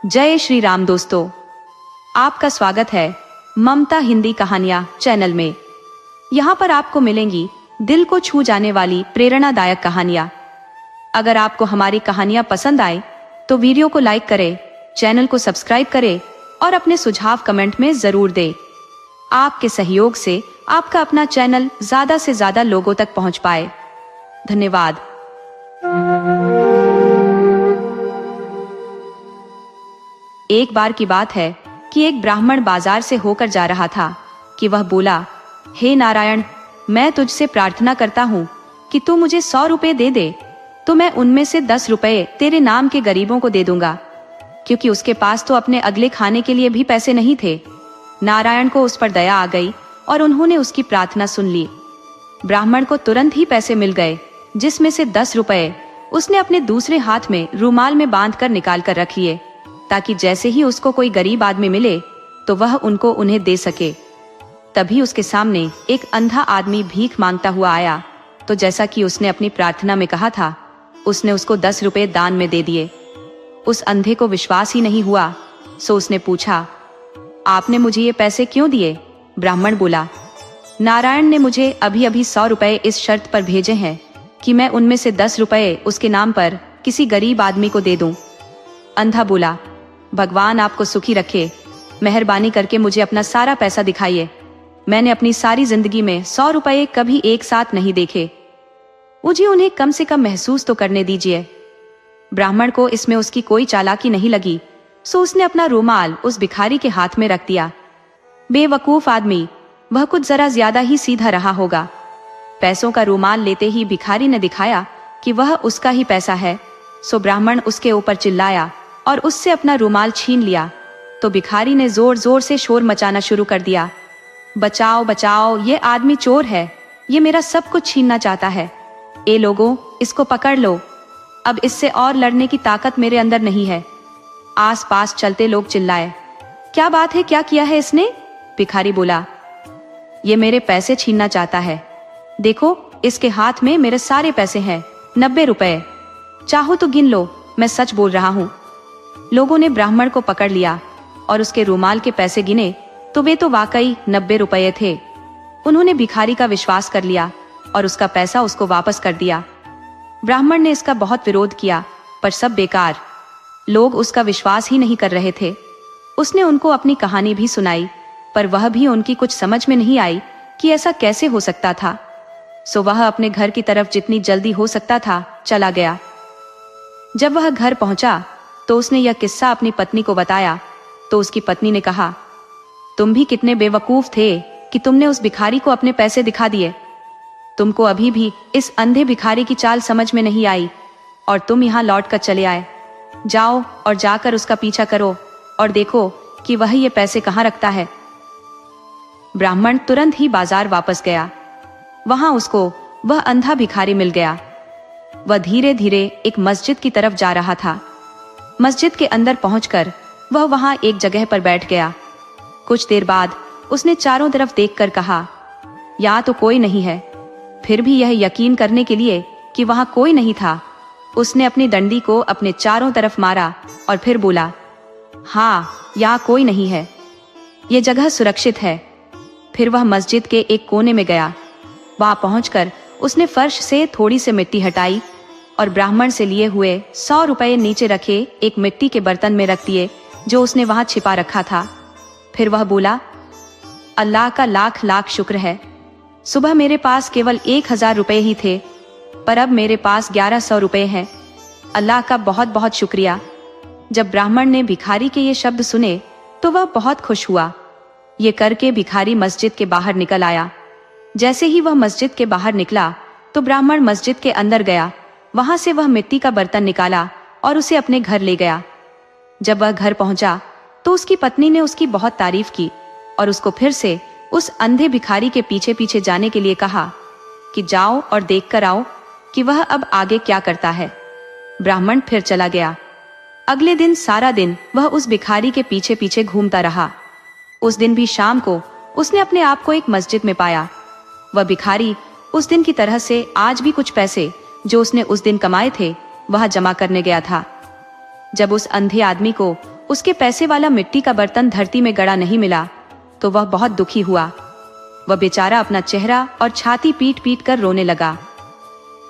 जय श्री राम दोस्तों, आपका स्वागत है ममता हिंदी कहानियां चैनल में। यहाँ पर आपको मिलेंगी दिल को छू जाने वाली प्रेरणादायक कहानियां। अगर आपको हमारी कहानियां पसंद आए तो वीडियो को लाइक करें, चैनल को सब्सक्राइब करें और अपने सुझाव कमेंट में जरूर दें। आपके सहयोग से आपका अपना चैनल ज्यादा से ज्यादा लोगों तक पहुंच पाए। धन्यवाद। एक बार की बात है कि एक ब्राह्मण बाजार से होकर जा रहा था कि वह बोला, हे नारायण, मैं तुझसे प्रार्थना करता हूँ कि तू मुझे 100 रुपए दे दे तो मैं उनमें से 10 रुपए तेरे नाम के गरीबों को दे दूंगा, क्योंकि उसके पास तो अपने अगले खाने के लिए भी पैसे नहीं थे। नारायण को उस पर दया आ गई और उन्होंने उसकी प्रार्थना सुन ली। ब्राह्मण को तुरंत ही पैसे मिल गए, जिसमें से 10 रुपए उसने अपने दूसरे हाथ में रुमाल में बांध कर निकाल कर रख लिए, ताकि जैसे ही उसको कोई गरीब आदमी मिले तो वह उनको उन्हें दे सके। तभी उसके सामने एक अंधा आदमी भीख मांगता हुआ आया, तो जैसा कि उसने अपनी प्रार्थना में कहा था, उसने उसको 10 रुपए दान में दे दिए। उस अंधे को विश्वास ही नहीं हुआ, सो उसने पूछा, आपने मुझे ये पैसे क्यों दिए? ब्राह्मण बोला, नारायण ने मुझे अभी अभी 100 रुपए इस शर्त पर भेजे हैं कि मैं उनमें से 10 रुपए उसके नाम पर किसी गरीब आदमी को दे दूं। अंधा बोला, भगवान आपको सुखी रखे, मेहरबानी करके मुझे अपना सारा पैसा दिखाइए। मैंने अपनी सारी जिंदगी में 100 रुपए कभी एक साथ नहीं देखे, मुझे उन्हें कम से कम महसूस तो करने दीजिए। ब्राह्मण को इसमें उसकी कोई चालाकी नहीं लगी, सो उसने अपना रुमाल उस भिखारी के हाथ में रख दिया। बेवकूफ आदमी, वह कुछ जरा ज्यादा ही सीधा रहा होगा। पैसों का रुमाल लेते ही भिखारी ने दिखाया कि वह उसका ही पैसा है, सो ब्राह्मण उसके ऊपर चिल्लाया और उससे अपना रुमाल छीन लिया। तो भिखारी ने जोर जोर से शोर मचाना शुरू कर दिया, बचाओ बचाओ, ये आदमी चोर है, ये मेरा सब कुछ छीनना चाहता है। ए लोगों, इसको पकड़ लो, अब इससे और लड़ने की ताकत मेरे अंदर नहीं है। आस पास चलते लोग चिल्लाए, क्या बात है, क्या किया है इसने? भिखारी बोला, ये मेरे पैसे छीनना चाहता है, देखो इसके हाथ में मेरे सारे पैसे हैं, 90 रुपए, चाहो तो गिन लो, मैं सच बोल रहा हूँ। लोगों ने ब्राह्मण को पकड़ लिया और उसके रुमाल के पैसे गिने तो वे तो वाकई 90 रुपए थे। उन्होंने भिखारी का विश्वास कर लिया और उसका पैसा उसको वापस कर दिया। ब्राह्मण ने इसका बहुत विरोध किया, पर सब बेकार, लोग उसका विश्वास ही नहीं कर रहे थे। उसने उनको अपनी कहानी भी सुनाई, पर वह भी उनकी कुछ समझ में नहीं आई कि ऐसा कैसे हो सकता था। सो वह अपने घर की तरफ जितनी जल्दी हो सकता था चला गया। जब वह घर पहुंचा तो उसने यह किस्सा अपनी पत्नी को बताया, तो उसकी पत्नी ने कहा, तुम भी कितने बेवकूफ थे कि तुमने उस भिखारी को अपने पैसे दिखा दिए। तुमको अभी भी इस अंधे भिखारी की चाल समझ में नहीं आई और तुम यहाँ लौट कर चले आए। जाओ और जाकर उसका पीछा करो और देखो कि वह ये पैसे कहाँ रखता है। ब्राह्मण तुरंत ही बाजार वापस गया। वहां उसको वह अंधा भिखारी मिल गया। वह धीरे धीरे एक मस्जिद की तरफ जा रहा था। मस्जिद के अंदर पहुंचकर वह वहां एक जगह पर बैठ गया। कुछ देर बाद उसने चारों तरफ देखकर कहा, यहाँ तो कोई नहीं है। फिर भी यह यकीन करने के लिए कि वहां कोई नहीं था, उसने अपनी डंडी को अपने चारों तरफ मारा और फिर बोला, हाँ, यहाँ कोई नहीं है, ये जगह सुरक्षित है। फिर वह मस्जिद के एक कोने में गया। वहां पहुंचकर उसने फर्श से थोड़ी सी मिट्टी हटाई और ब्राह्मण से लिए हुए 100 रुपए नीचे रखे एक मिट्टी के बर्तन में रख दिए, जो उसने वहां छिपा रखा था। फिर वह बोला, अल्लाह का लाख लाख शुक्र है, सुबह मेरे पास केवल 1000 रुपए ही थे, पर अब मेरे पास 1100 रुपए हैं। अल्लाह का बहुत बहुत शुक्रिया। जब ब्राह्मण ने भिखारी के ये शब्द सुने तो वह बहुत खुश हुआ। ये करके भिखारी मस्जिद के बाहर निकल आया। जैसे ही वह मस्जिद के बाहर निकला तो ब्राह्मण मस्जिद के अंदर गया। वहां से वह मिट्टी का बर्तन निकाला और उसे अपने घर ले गया। जब वह घर पहुंचा तो उसकी पत्नी ने उसकी बहुत तारीफ की और उसको फिर से उस अंधे भिखारी के पीछे पीछे जाने के लिए कहा कि जाओ और देख कर आओ कि वह अब आगे क्या करता है। ब्राह्मण फिर चला गया। अगले दिन सारा दिन वह उस भिखारी के पीछे पीछे घूमता रहा। उस दिन भी शाम को उसने अपने आप को एक मस्जिद में पाया। वह भिखारी उस दिन की तरह से आज भी कुछ पैसे जो उसने उस दिन कमाए थे वह जमा करने गया था। जब उस अंधे आदमी को उसके पैसे वाला मिट्टी का बर्तन धरती में गड़ा नहीं मिला तो वह बहुत दुखी हुआ। वह बेचारा अपना चेहरा और छाती पीट पीट कर रोने लगा।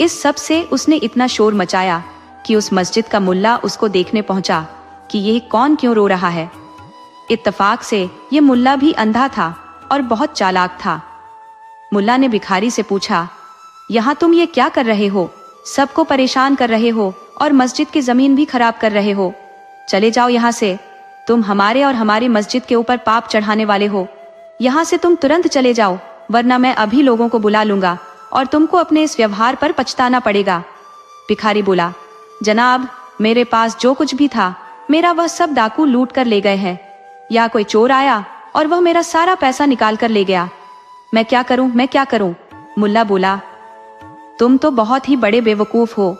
इस सब से उसने इतना शोर मचाया कि उस मस्जिद का मुल्ला उसको देखने पहुंचा कि यह कौन क्यों रो रहा है। इत्तफाक से ये मुल्ला भी अंधा था और बहुत चालाक था। मुल्ला ने भिखारी से पूछा, यहाँ तुम ये क्या कर रहे हो? सबको परेशान कर रहे हो और मस्जिद की जमीन भी खराब कर रहे हो। चले जाओ यहाँ से, तुम हमारे और हमारी मस्जिद के ऊपर पाप चढ़ाने वाले हो। यहाँ से तुम तुरंत चले जाओ, वरना मैं अभी लोगों को बुला लूंगा और तुमको अपने इस व्यवहार पर पछताना पड़ेगा। भिखारी बोला, जनाब, मेरे पास जो कुछ भी था मेरा वह सब डाकू लूट कर ले गए हैं। या कोई चोर आया और वह मेरा सारा पैसा निकाल कर ले गया। मैं क्या करूं? मुल्ला बोला, तुम तो बहुत ही बड़े बेवकूफ हो।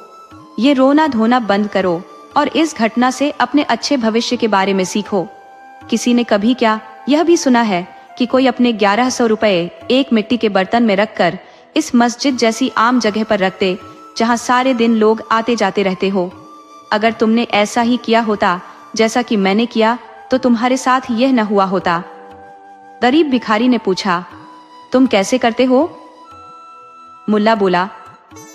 ये रोना धोना बंद करो और इस घटना से अपने अच्छे भविष्य के बारे में सीखो। किसी ने कभी क्या यह भी सुना है कि कोई अपने 1100 रुपए एक मिट्टी के बर्तन में रखकर इस मस्जिद जैसी आम जगह पर रख दे जहां सारे दिन लोग आते जाते रहते हो? अगर तुमने ऐसा ही किया होता जैसा कि मैंने किया तो तुम्हारे साथ यह न हुआ होता। गरीब भिखारी ने पूछा, तुम कैसे करते हो? मुल्ला बोला,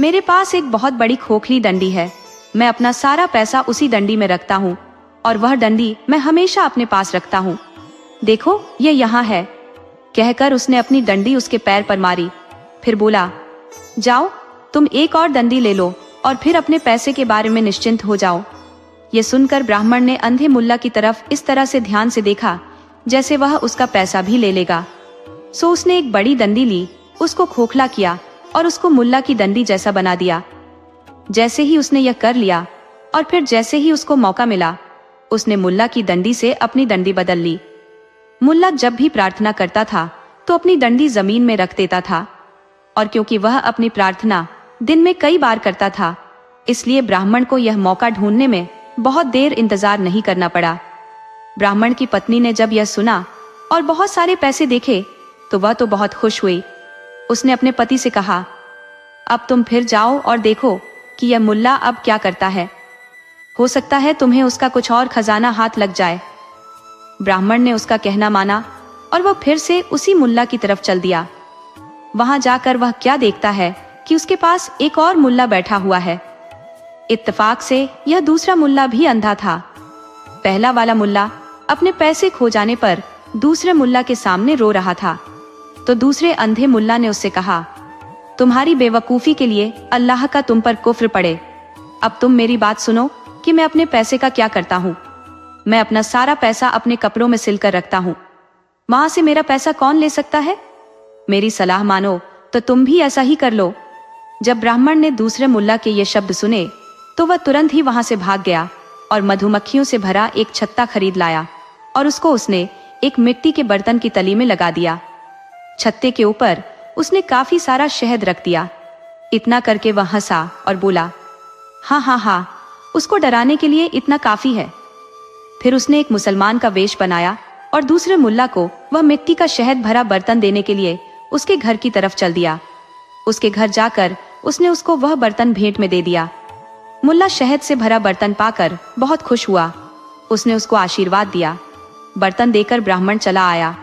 मेरे पास एक बहुत बड़ी खोखली डंडी है। मैं अपना सारा पैसा उसी डंडी में रखता हूँ और वह डंडी मैं हमेशा अपने पास रखता हूँ। देखो, ये यहाँ है। कहकर उसने अपनी डंडी उसके पैर पर मारी। फिर बोला, जाओ, तुम एक और डंडी ले लो और फिर अपने पैसे के बारे में निश्चिंत हो जाओ। ये सुनकर ब्राह्मण ने अंधे मुल्ला की तरफ इस तरह से ध्यान से देखा जैसे वह उसका पैसा भी ले लेगा। सो उसने एक बड़ी डंडी ली, उसको खोखला किया और उसको मुल्ला की डंडी जैसा बना दिया। जैसे ही उसने यह कर लिया और फिर जैसे ही उसको मौका मिला, उसने मुल्ला की डंडी से अपनी डंडी बदल ली। मुल्ला जब भी प्रार्थना करता था तो अपनी डंडी जमीन में रख देता था, और क्योंकि वह अपनी प्रार्थना दिन में कई बार करता था, इसलिए ब्राह्मण को यह मौका ढूंढने में बहुत देर इंतजार नहीं करना पड़ा। ब्राह्मण की पत्नी ने जब यह सुना और बहुत सारे पैसे देखे तो वह तो बहुत खुश हुई। उसने अपने पति से कहा, अब तुम फिर जाओ और देखो कि यह मुल्ला अब क्या करता है। हो सकता है तुम्हें उसका कुछ और खजाना हाथ लग जाए। ब्राह्मण ने उसका कहना माना और वह फिर से उसी मुल्ला की तरफ चल दिया। वहां जाकर वह क्या देखता है कि उसके पास एक और मुल्ला बैठा हुआ है। इत्तेफाक से यह दूसरा मुल्ला भी अंधा था। पहला वाला मुल्ला अपने पैसे खो जाने पर दूसरे मुल्ला के सामने रो रहा था, तो दूसरे अंधे मुल्ला ने उससे कहा, तुम्हारी बेवकूफी के लिए अल्लाह का तुम पर कुफ्र पड़े। अब तुम मेरी बात सुनो कि मैं अपने पैसे का क्या करता हूँ। मैं अपना सारा पैसा अपने कपड़ों में सिलकर रखता हूँ। वहां से मेरा पैसा कौन ले सकता है? मेरी सलाह मानो तो तुम भी ऐसा ही कर लो। जब ब्राह्मण ने दूसरे मुल्ला के ये शब्द सुने तो वह तुरंत ही वहां से भाग गया और मधुमक्खियों से भरा एक छत्ता खरीद लाया और उसको उसने एक मिट्टी के बर्तन की तली में लगा दिया। छत्ते के ऊपर उसने काफी सारा शहद रख दिया। इतना करके वह हंसा और बोला, हाँ, उसको डराने के लिए इतना काफी है। फिर उसने एक मुसलमान का वेश बनाया और दूसरे मुल्ला को वह मिट्टी का शहद भरा बर्तन देने के लिए उसके घर की तरफ चल दिया। उसके घर जाकर उसने उसको वह बर्तन भेंट में दे दिया। मुल्ला शहद से भरा बर्तन पाकर बहुत खुश हुआ। उसने उसको आशीर्वाद दिया। बर्तन देकर ब्राह्मण चला आया,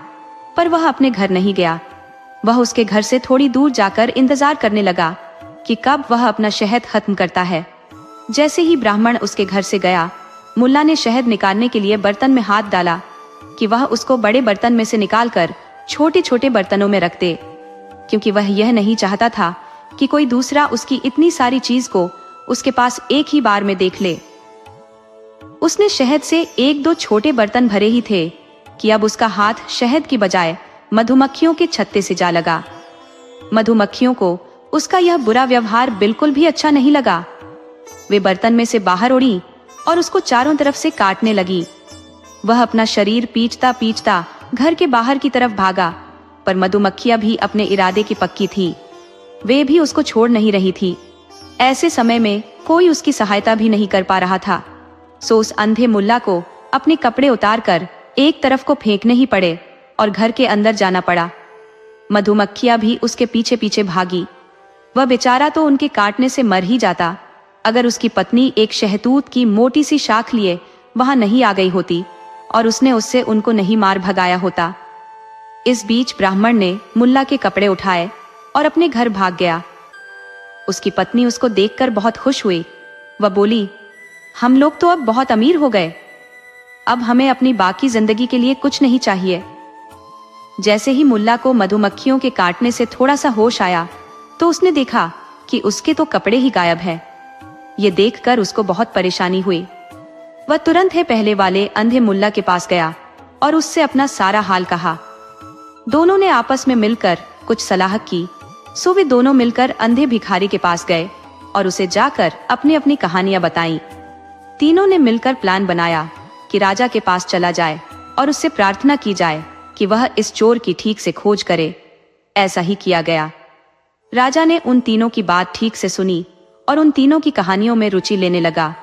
पर वह अपने घर नहीं गया। वह उसके घर से थोड़ी दूर जाकर इंतजार करने लगा कि कब वह अपना शहद खत्म करता है। जैसे ही ब्राह्मण उसके घर से गया, मुल्ला ने शहद निकालने के लिए बर्तन में हाथ डाला कि वह उसको बड़े बर्तन में से निकालकर छोटे छोटे बर्तनों में रख दे, क्योंकि वह यह नहीं चाहता था कि कोई दूसरा उसकी इतनी सारी चीज को उसके पास एक ही बार में देख ले। उसने शहद से एक दो छोटे बर्तन भरे ही थे कि अब उसका हाथ शहद की बजाय मधुमक्खियों के छत्ते से जा लगा। मधुमक्खियों को उसका यह बुरा व्यवहार बिल्कुल भी अच्छा नहीं लगा। वे बर्तन में से बाहर उड़ी और उसको चारों तरफ से काटने लगी। वह अपना शरीर पींचता पींचता घर के बाहर की तरफ भागा, पर मधुमक्खियां भी अपने इरादे की पक्की थी। वे भी उसको छोड़ नहीं रही थी। ऐसे समय में कोई उसकी सहायता भी नहीं कर पा रहा था। सो उस अंधे मुल्ला को अपने कपड़े उतारकर एक तरफ को फेंकने ही पड़े और घर के अंदर जाना पड़ा। मधुमक्खियां भी उसके पीछे पीछे भागी। वह बेचारा तो उनके काटने से मर ही जाता अगर उसकी पत्नी एक शहतूत की मोटी सी शाख लिए वहां नहीं आ गई होती। और उसने उससे उनको नहीं मार भगाया होता। इस बीच ब्राह्मण ने मुल्ला के कपड़े उठाए और अपने घर भाग गया। उसकी पत्नी उसको देखकर बहुत खुश हुई। वह बोली, हम लोग तो अब बहुत अमीर हो गए, अब हमें अपनी बाकी जिंदगी के लिए कुछ नहीं चाहिए। जैसे ही मुल्ला को मधुमक्खियों के काटने से थोड़ा सा होश आया तो उसने देखा कि उसके तो कपड़े ही गायब हैं। ये देखकर उसको बहुत परेशानी हुई। वह तुरंत ही पहले वाले अंधे मुल्ला के पास गया और उससे अपना सारा हाल कहा। दोनों ने आपस में मिलकर कुछ सलाह की, सो वे दोनों मिलकर अंधे भिखारी के पास गए और उसे जाकर अपनी अपनी कहानियां बताईं। तीनों ने मिलकर प्लान बनाया कि राजा के पास चला जाए और उससे प्रार्थना की जाए कि वह इस चोर की ठीक से खोज करे। ऐसा ही किया गया। राजा ने उन तीनों की बात ठीक से सुनी और उन तीनों की कहानियों में रुचि लेने लगा।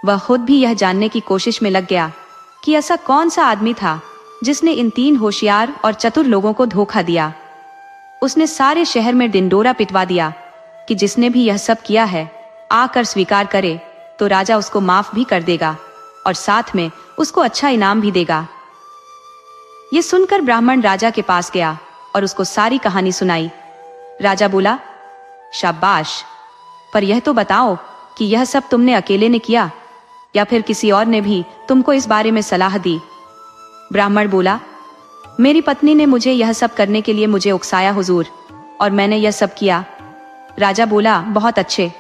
वह खुद भी यह जानने की कोशिश में लग गया कि ऐसा कौन सा आदमी था जिसने इन तीन होशियार और चतुर लोगों को धोखा दिया। उसने सारे शहर में डिंडोरा पिटवा दिया कि जिसने भी यह सब किया है आकर स्वीकार करे तो राजा उसको माफ भी कर देगा और साथ में उसको अच्छा इनाम भी देगा। ये सुनकर ब्राह्मण राजा के पास गया और उसको सारी कहानी सुनाई। राजा बोला, शाबाश, पर यह तो बताओ कि यह सब तुमने अकेले ने किया या फिर किसी और ने भी तुमको इस बारे में सलाह दी? ब्राह्मण बोला, मेरी पत्नी ने मुझे यह सब करने के लिए मुझे उकसाया हुजूर, और मैंने यह सब किया। राजा बोला, बहुत अच्छे।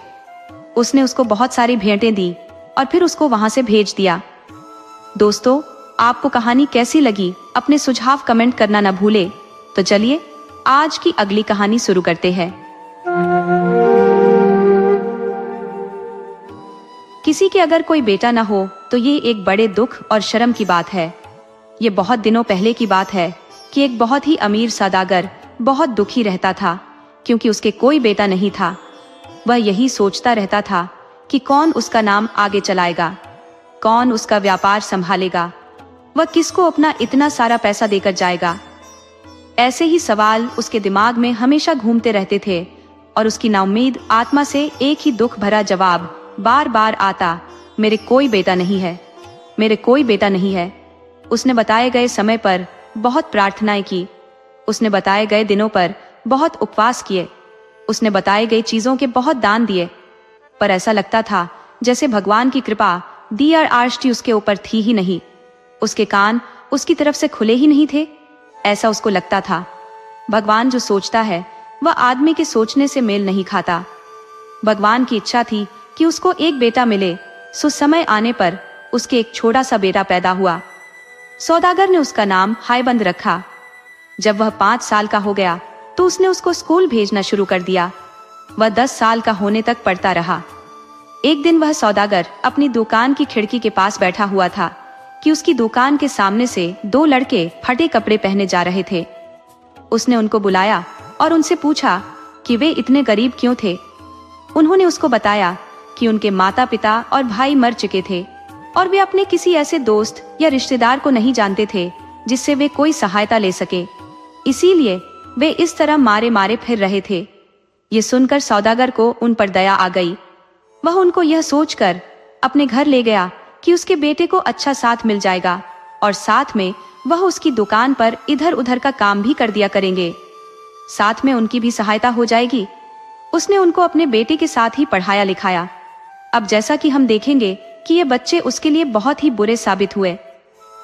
उसने उसको बहुत सारी भेंटें दी और फिर उसको वहां से भेज दिया। दोस्तों, आपको कहानी कैसी लगी अपने सुझाव कमेंट करना न भूले। तो चलिए आज की अगली कहानी शुरू करते हैं। किसी के अगर कोई बेटा न हो तो ये एक बड़े दुख और शर्म की बात है। ये बहुत दिनों पहले की बात है कि एक बहुत ही अमीर सौदागर बहुत दुखी रहता था क्योंकि उसके कोई बेटा नहीं था। वह यही सोचता रहता था कि कौन उसका नाम आगे चलाएगा, कौन उसका व्यापार संभालेगा, वह किसको अपना इतना सारा पैसा देकर जाएगा। ऐसे ही सवाल उसके दिमाग में हमेशा घूमते रहते थे और उसकी नाउम्मीद आत्मा से एक ही दुख भरा जवाब बार बार आता, मेरे कोई बेटा नहीं है, मेरे कोई बेटा नहीं है। उसने बताए गए समय पर बहुत प्रार्थनाएं की, उसने बताए गए दिनों पर बहुत उपवास किए, उसने बताई गई चीजों के बहुत दान दिए, पर ऐसा लगता था जैसे भगवान की कृपा दी और आष्टी उसके ऊपर थी ही नहीं। उसके कान उसकी तरफ से खुले ही नहीं थे, ऐसा उसको लगता था। भगवान जो सोचता है वह आदमी के सोचने से मेल नहीं खाता। भगवान की इच्छा थी कि उसको एक बेटा मिले, सो समय आने पर उसके एक छोटा सा बेटा पैदा हुआ। सौदागर ने उसका नाम हायबंद रखा। जब वह 5 साल का हो गया तो उसने उसको स्कूल भेजना शुरू कर दिया। वह 10 साल का होने तक पढ़ता रहा। एक दिन वह सौदागर अपनी दुकान की खिड़की के पास बैठा हुआ था कि उसकी दुकान के सामने से 2 लड़के फटे कपड़े पहने जा रहे थे। उसने उनको बुलाया और उनसे पूछा कि वे इतने गरीब क्यों थे। उन्होंने उसको बताया कि उनके माता पिता और भाई मर चुके थे और वे अपने किसी ऐसे दोस्त या रिश्तेदार को नहीं जानते थे जिससे वे कोई सहायता ले सके, इसीलिए वे इस तरह मारे मारे फिर रहे थे। ये सुनकर सौदागर को उन पर दया आ गई। वह उनको यह सोचकर अपने घर ले गया कि उसके बेटे को अच्छा साथ मिल जाएगा और साथ में वह उसकी दुकान पर इधर उधर का काम भी कर दिया करेंगे, साथ में उनकी भी सहायता हो जाएगी। उसने उनको अपने बेटे के साथ ही पढ़ाया लिखाया। अब जैसा कि हम देखेंगे कि ये बच्चे उसके लिए बहुत ही बुरे साबित हुए।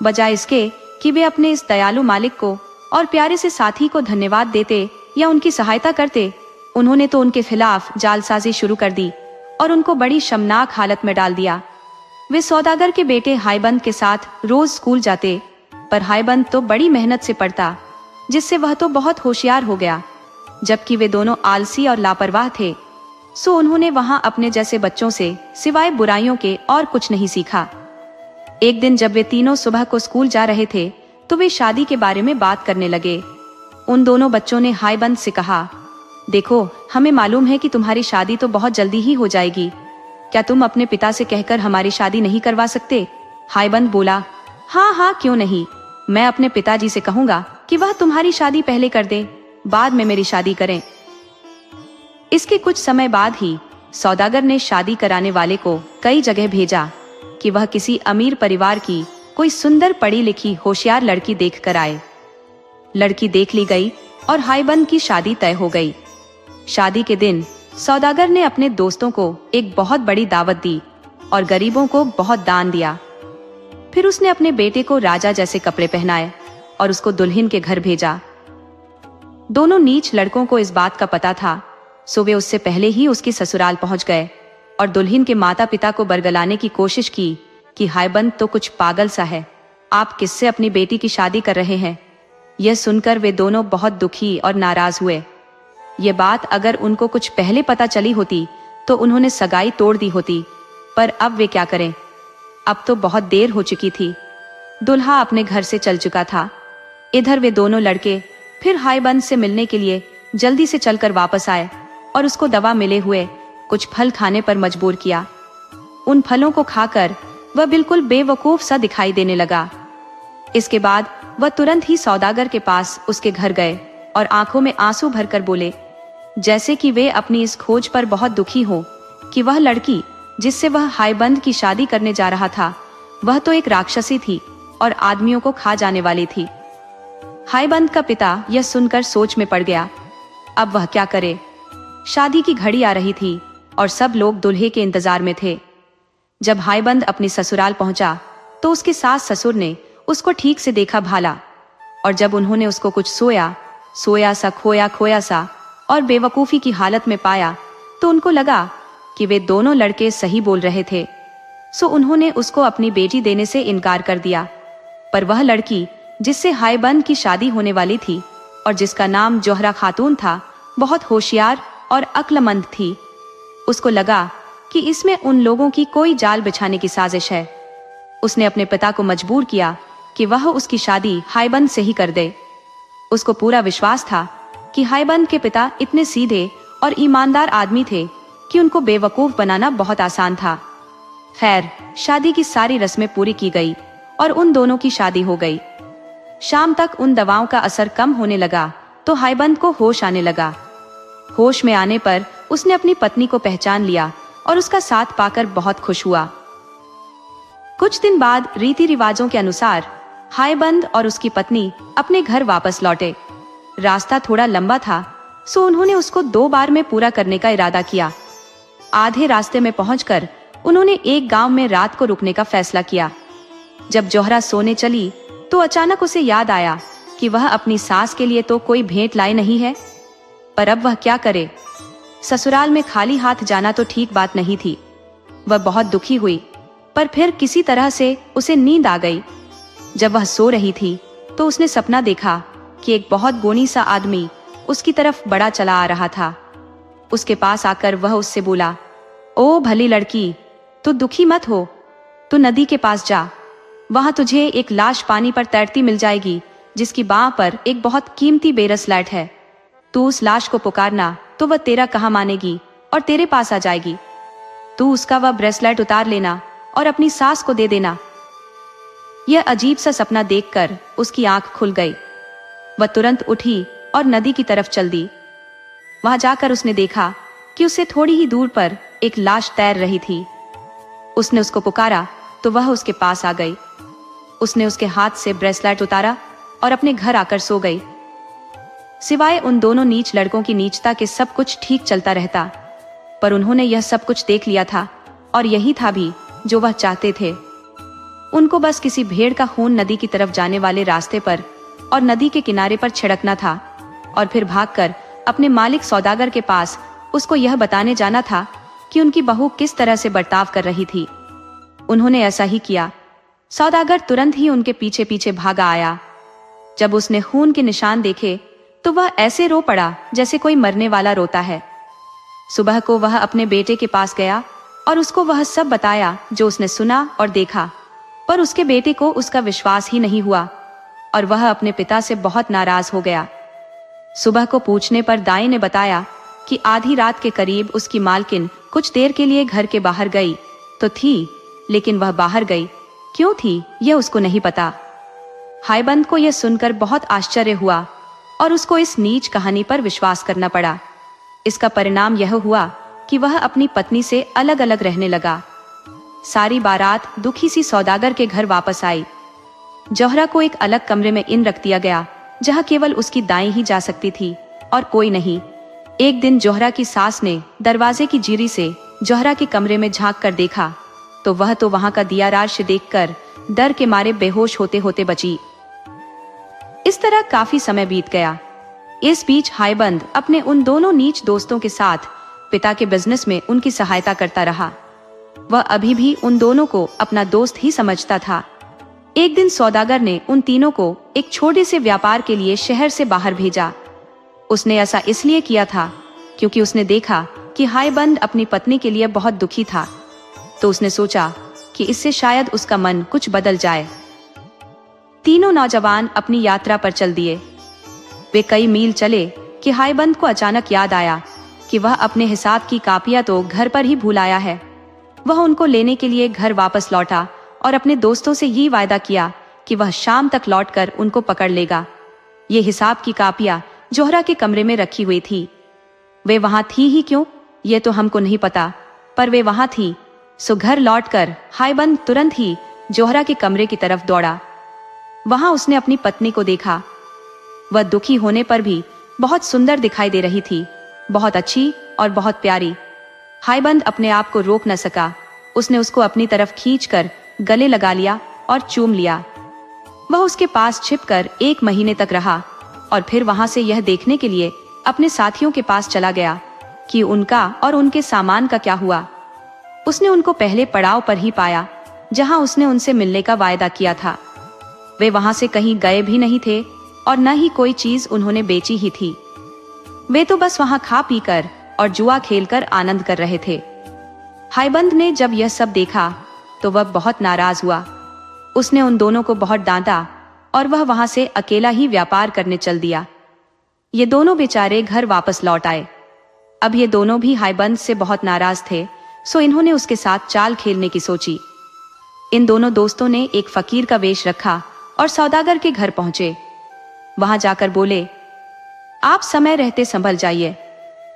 बजाय इसके कि वे अपने इस दयालु मालिक को और प्यारे से साथी को धन्यवाद देते या उनकी सहायता करते, उन्होंने तो उनके खिलाफ जालसाजी शुरू कर दी और उनको बड़ी शर्मनाक हालत में डाल दिया। वे सौदागर के बेटे हायबंद के साथ रोज स्कूल जाते, पर हायबंद तो बड़ी मेहनत से पढ़ता, जिससे वह तो बहुत होशियार हो गया, जबकि वे दोनों आलसी और लापरवाह थे। सो उन्होंने वहां अपने जैसे बच्चों से सिवाय बुराइयों के और कुछ नहीं सीखा। एक दिन जब वे तीनों सुबह को स्कूल जा रहे थे तो वे शादी के बारे में बात करने लगे। उन दोनों बच्चों ने हायबंद से कहा, देखो, हमें मालूम है कि तुम्हारी शादी तो बहुत जल्दी ही हो जाएगी, क्या तुम अपने पिता से कहकर हमारी शादी नहीं करवा सकते? हायबंद बोला, हाँ हाँ, क्यों नहीं, मैं अपने पिताजी से कहूंगा कि वह तुम्हारी शादी पहले कर दे, बाद में मेरी शादी करें। इसके कुछ समय बाद ही सौदागर ने शादी कराने वाले को कई जगह भेजा कि वह किसी अमीर परिवार की कोई सुंदर पढ़ी लिखी होशियार लड़की देख कर आए। लड़की देख ली गई और हाईबंद की शादी तय हो गई। शादी के दिन सौदागर ने अपने दोस्तों को एक बहुत बड़ी दावत दी और गरीबों को बहुत दान दिया। फिर उसने अपने बेटे को राजा जैसे कपड़े पहनाए और उसको दुल्हन के घर भेजा। दोनों नीच लड़कों को इस बात का पता था, सो वे उससे पहले ही उसकी ससुराल पहुंच गए और दुल्हन के माता पिता को बरगलाने की कोशिश की कि हाईबंद तो कुछ पागल सा है, आप किससे अपनी बेटी की शादी कर रहे हैं। यह सुनकर वे दोनों बहुत दुखी और नाराज हुए। ये बात अगर उनको कुछ पहले पता चली होती तो उन्होंने सगाई तोड़ दी होती, पर अब वे क्या करें। अब तो बहुत देर हो चुकी थी। दुल्हा अपने घर से चल चुका था। इधर वे दोनों लड़के फिर हाईबंद से मिलने के लिए जल्दी से चलकर वापस आए और उसको दवा मिले हुए कुछ फल खाने पर मजबूर किया। उन फलों को खाकर वह बिल्कुल बेवकूफ सा दिखाई देने लगा। इसके बाद वह तुरंत ही सौदागर के पास उसके घर गए और आंखों में आंसू भरकर बोले, जैसे कि वे अपनी इस खोज पर बहुत दुखी हो कि वह लड़की जिससे वह हाईबंद की शादी करने जा रहा था, वह तो एक राक्षसी थी और आदमियों को खा जाने वाली थी। हाईबंद का पिता यह सुनकर सोच में पड़ गया। अब वह क्या करे। शादी की घड़ी आ रही थी और सब लोग दूल्हे के इंतजार में थे। जब हाईबंद अपनी ससुराल पहुंचा तो उसके सास ससुर ने उसको ठीक से देखा भाला, और जब उन्होंने उसको कुछ सोया सा खोया खोया सा और बेवकूफी की हालत में पाया तो उनको लगा कि वे दोनों लड़के सही बोल रहे थे। सो उन्होंने उसको अपनी बेटी देने से इनकार कर दिया। पर वह लड़की जिससे हाईबंद की शादी होने वाली थी और जिसका नाम जोहरा खातून था, बहुत होशियार और अक्लमंद थी। उसको लगा कि इसमें उन लोगों की कोई जाल बिछाने की साजिश है। उसने अपने पिता को मजबूर किया कि वह उसकी शादी हाईबंद से ही कर दे। उसको पूरा विश्वास था कि हाईबंद के पिता इतने सीधे और ईमानदार आदमी थे कि उनको बेवकूफ बनाना बहुत आसान था। खैर, शादी की सारी रस्में पूरी की गई और उन दोनों की शादी हो गई। शाम तक उन दवाओं का असर कम होने लगा तो हाईबंद को होश आने लगा। होश में आने पर उसने अपनी पत्नी को पहचान लिया और उसका साथ पाकर बहुत खुश हुआ। कुछ दिन बाद रीति रिवाजों के अनुसार हाईबंद और उसकी पत्नी अपने घर वापस लौटे। रास्ता थोड़ा लंबा था, सो उन्होंने उसको 2 बार में पूरा करने का इरादा किया। आधे रास्ते में पहुंचकर उन्होंने एक गांव में रात को रुकने का फैसला किया। जब जोहरा सोने चली तो अचानक उसे याद आया कि वह अपनी सास के लिए तो कोई भेंट लाई नहीं है, पर अब वह क्या करे। ससुराल में खाली हाथ जाना तो ठीक बात नहीं थी। वह बहुत दुखी हुई, पर फिर किसी तरह से उसे नींद आ गई। जब वह सो रही थी तो उसने सपना देखा कि एक बहुत गोनी सा आदमी उसकी तरफ बड़ा चला आ रहा था। उसके पास आकर वह उससे बोला, ओ भली लड़की, तू दुखी मत हो, तू नदी के पास जा। वहां तुझे एक लाश पानी पर तैरती मिल जाएगी जिसकी बाह पर एक बहुत कीमती ब्रेसलेट है। तू उस लाश को पुकारना तो वह तेरा कहा मानेगी और तेरे पास आ जाएगी। तू उसका वह ब्रेसलेट उतार लेना और अपनी सास को दे देना। यह अजीब सा सपना देखकर उसकी आंख खुल गई। वह तुरंत उठी और नदी की तरफ चल दी। वहां जाकर उसने देखा कि उससे थोड़ी ही दूर पर एक लाश तैर रही थी। उसने उसको पुकारा तो वह उसके पास आ गई। उसने उसके हाथ से ब्रेसलेट उतारा और अपने घर आकर सो गई। सिवाय उन दोनों नीच लड़कों की नीचता के सब कुछ ठीक चलता रहता, पर उन्होंने यह सब कुछ देख लिया था और यही था भी जो वह चाहते थे। उनको बस किसी भेड़ का खून नदी की तरफ जाने वाले रास्ते पर और नदी के किनारे पर छिड़कना था और फिर भागकर अपने मालिक सौदागर के पास उसको यह बताने जाना था कि उनकी बहू किस तरह से बर्ताव कर रही थी। उन्होंने ऐसा ही किया। सौदागर तुरंत ही उनके पीछे पीछे भागा आया। जब उसने खून के निशान देखे तो वह ऐसे रो पड़ा जैसे कोई मरने वाला रोता है। सुबह को वह अपने बेटे के पास गया और उसको वह सब बताया जो उसने सुना और देखा, पर उसके बेटे को उसका विश्वास ही नहीं हुआ और वह अपने पिता से बहुत नाराज हो गया। सुबह को पूछने पर दाई ने बताया कि आधी रात के करीब उसकी मालकिन कुछ देर के लिए घर के बाहर गई तो थी, लेकिन वह बाहर गई क्यों थी यह उसको नहीं पता। हाईबंद को यह सुनकर बहुत आश्चर्य हुआ और उसको इस नीच कहानी पर विश्वास करना पड़ा। इसका परिणाम यह हुआ कि वह अपनी पत्नी से अलग अलग रहने लगा। सारी बारात दुखी सी सौदागर के घर वापस आई जोहरा को एक अलग कमरे में इन रख दिया गया, जहाँ केवल उसकी दाएं ही जा सकती थी और कोई नहीं। एक दिन जोहरा की सास ने दरवाजे की जीरी से जोहरा के कमरे में झांक कर देखा तो वह तो वहां का दिया राश देखकर डर के मारे बेहोश होते होते बची। इस तरह काफी समय बीत गया। इस बीच हाईबंद अपने उन दोनों नीच दोस्तों के साथ पिता के बिजनेस में उनकी सहायता करता रहा। वह अभी भी उन दोनों को अपना दोस्त ही समझता था। एक दिन सौदागर ने उन तीनों को एक छोटे से व्यापार के लिए शहर से बाहर भेजा। उसने ऐसा इसलिए किया था क्योंकि उसने देखा कि हाईबंद अपनी पत्नी के लिए बहुत दुखी था, तो उसने सोचा कि इससे शायद उसका मन कुछ बदल जाए। तीनों नौजवान अपनी यात्रा पर चल दिए। वे कई मील चले कि हाईबंद को अचानक याद आया कि वह अपने हिसाब की कापियां तो घर पर ही भूल आया है। वह उनको लेने के लिए घर वापस लौटा और अपने दोस्तों से ये वायदा किया कि वह शाम तक लौटकर उनको पकड़ लेगा। ये हिसाब की कापियां जोहरा के कमरे में रखी हुई थी। वे वहां थी ही क्यों, ये तो हमको नहीं पता, पर वे वहां थी। सो घर लौटकर हाईबंद तुरंत ही जोहरा के कमरे की तरफ दौड़ा। वहां उसने अपनी पत्नी को देखा। वह दुखी होने पर भी बहुत सुंदर दिखाई दे रही थी, बहुत अच्छी और बहुत प्यारी। हाईबंद अपने आप को रोक न सका। उसने उसको अपनी तरफ खींचकर गले लगा लिया और चूम लिया। वह उसके पास छिपकर 1 महीने तक रहा और फिर वहां से यह देखने के लिए अपने साथियों के पास चला गया कि उनका और उनके सामान का क्या हुआ। उसने उनको पहले पड़ाव पर ही पाया जहां उसने उनसे मिलने का वायदा किया था। वे वहां से कहीं गए भी नहीं थे और न ही कोई चीज उन्होंने बेची ही थी। वे तो बस वहां खा पीकर और जुआ खेलकर आनंद कर रहे थे। हाईबंद ने जब यह सब देखा तो वह बहुत नाराज हुआ। उसने उन दोनों को बहुत डांटा और वह वहां से अकेला ही व्यापार करने चल दिया। ये दोनों बेचारे घर वापस लौट आए। अब ये दोनों भी हाईबंद से बहुत नाराज थे, सो इन्होंने उसके साथ चाल खेलने की सोची। इन दोनों दोस्तों ने एक फकीर का वेश रखा और सौदागर के घर पहुंचे। वहां जाकर बोले, आप समय रहते संभल जाइए।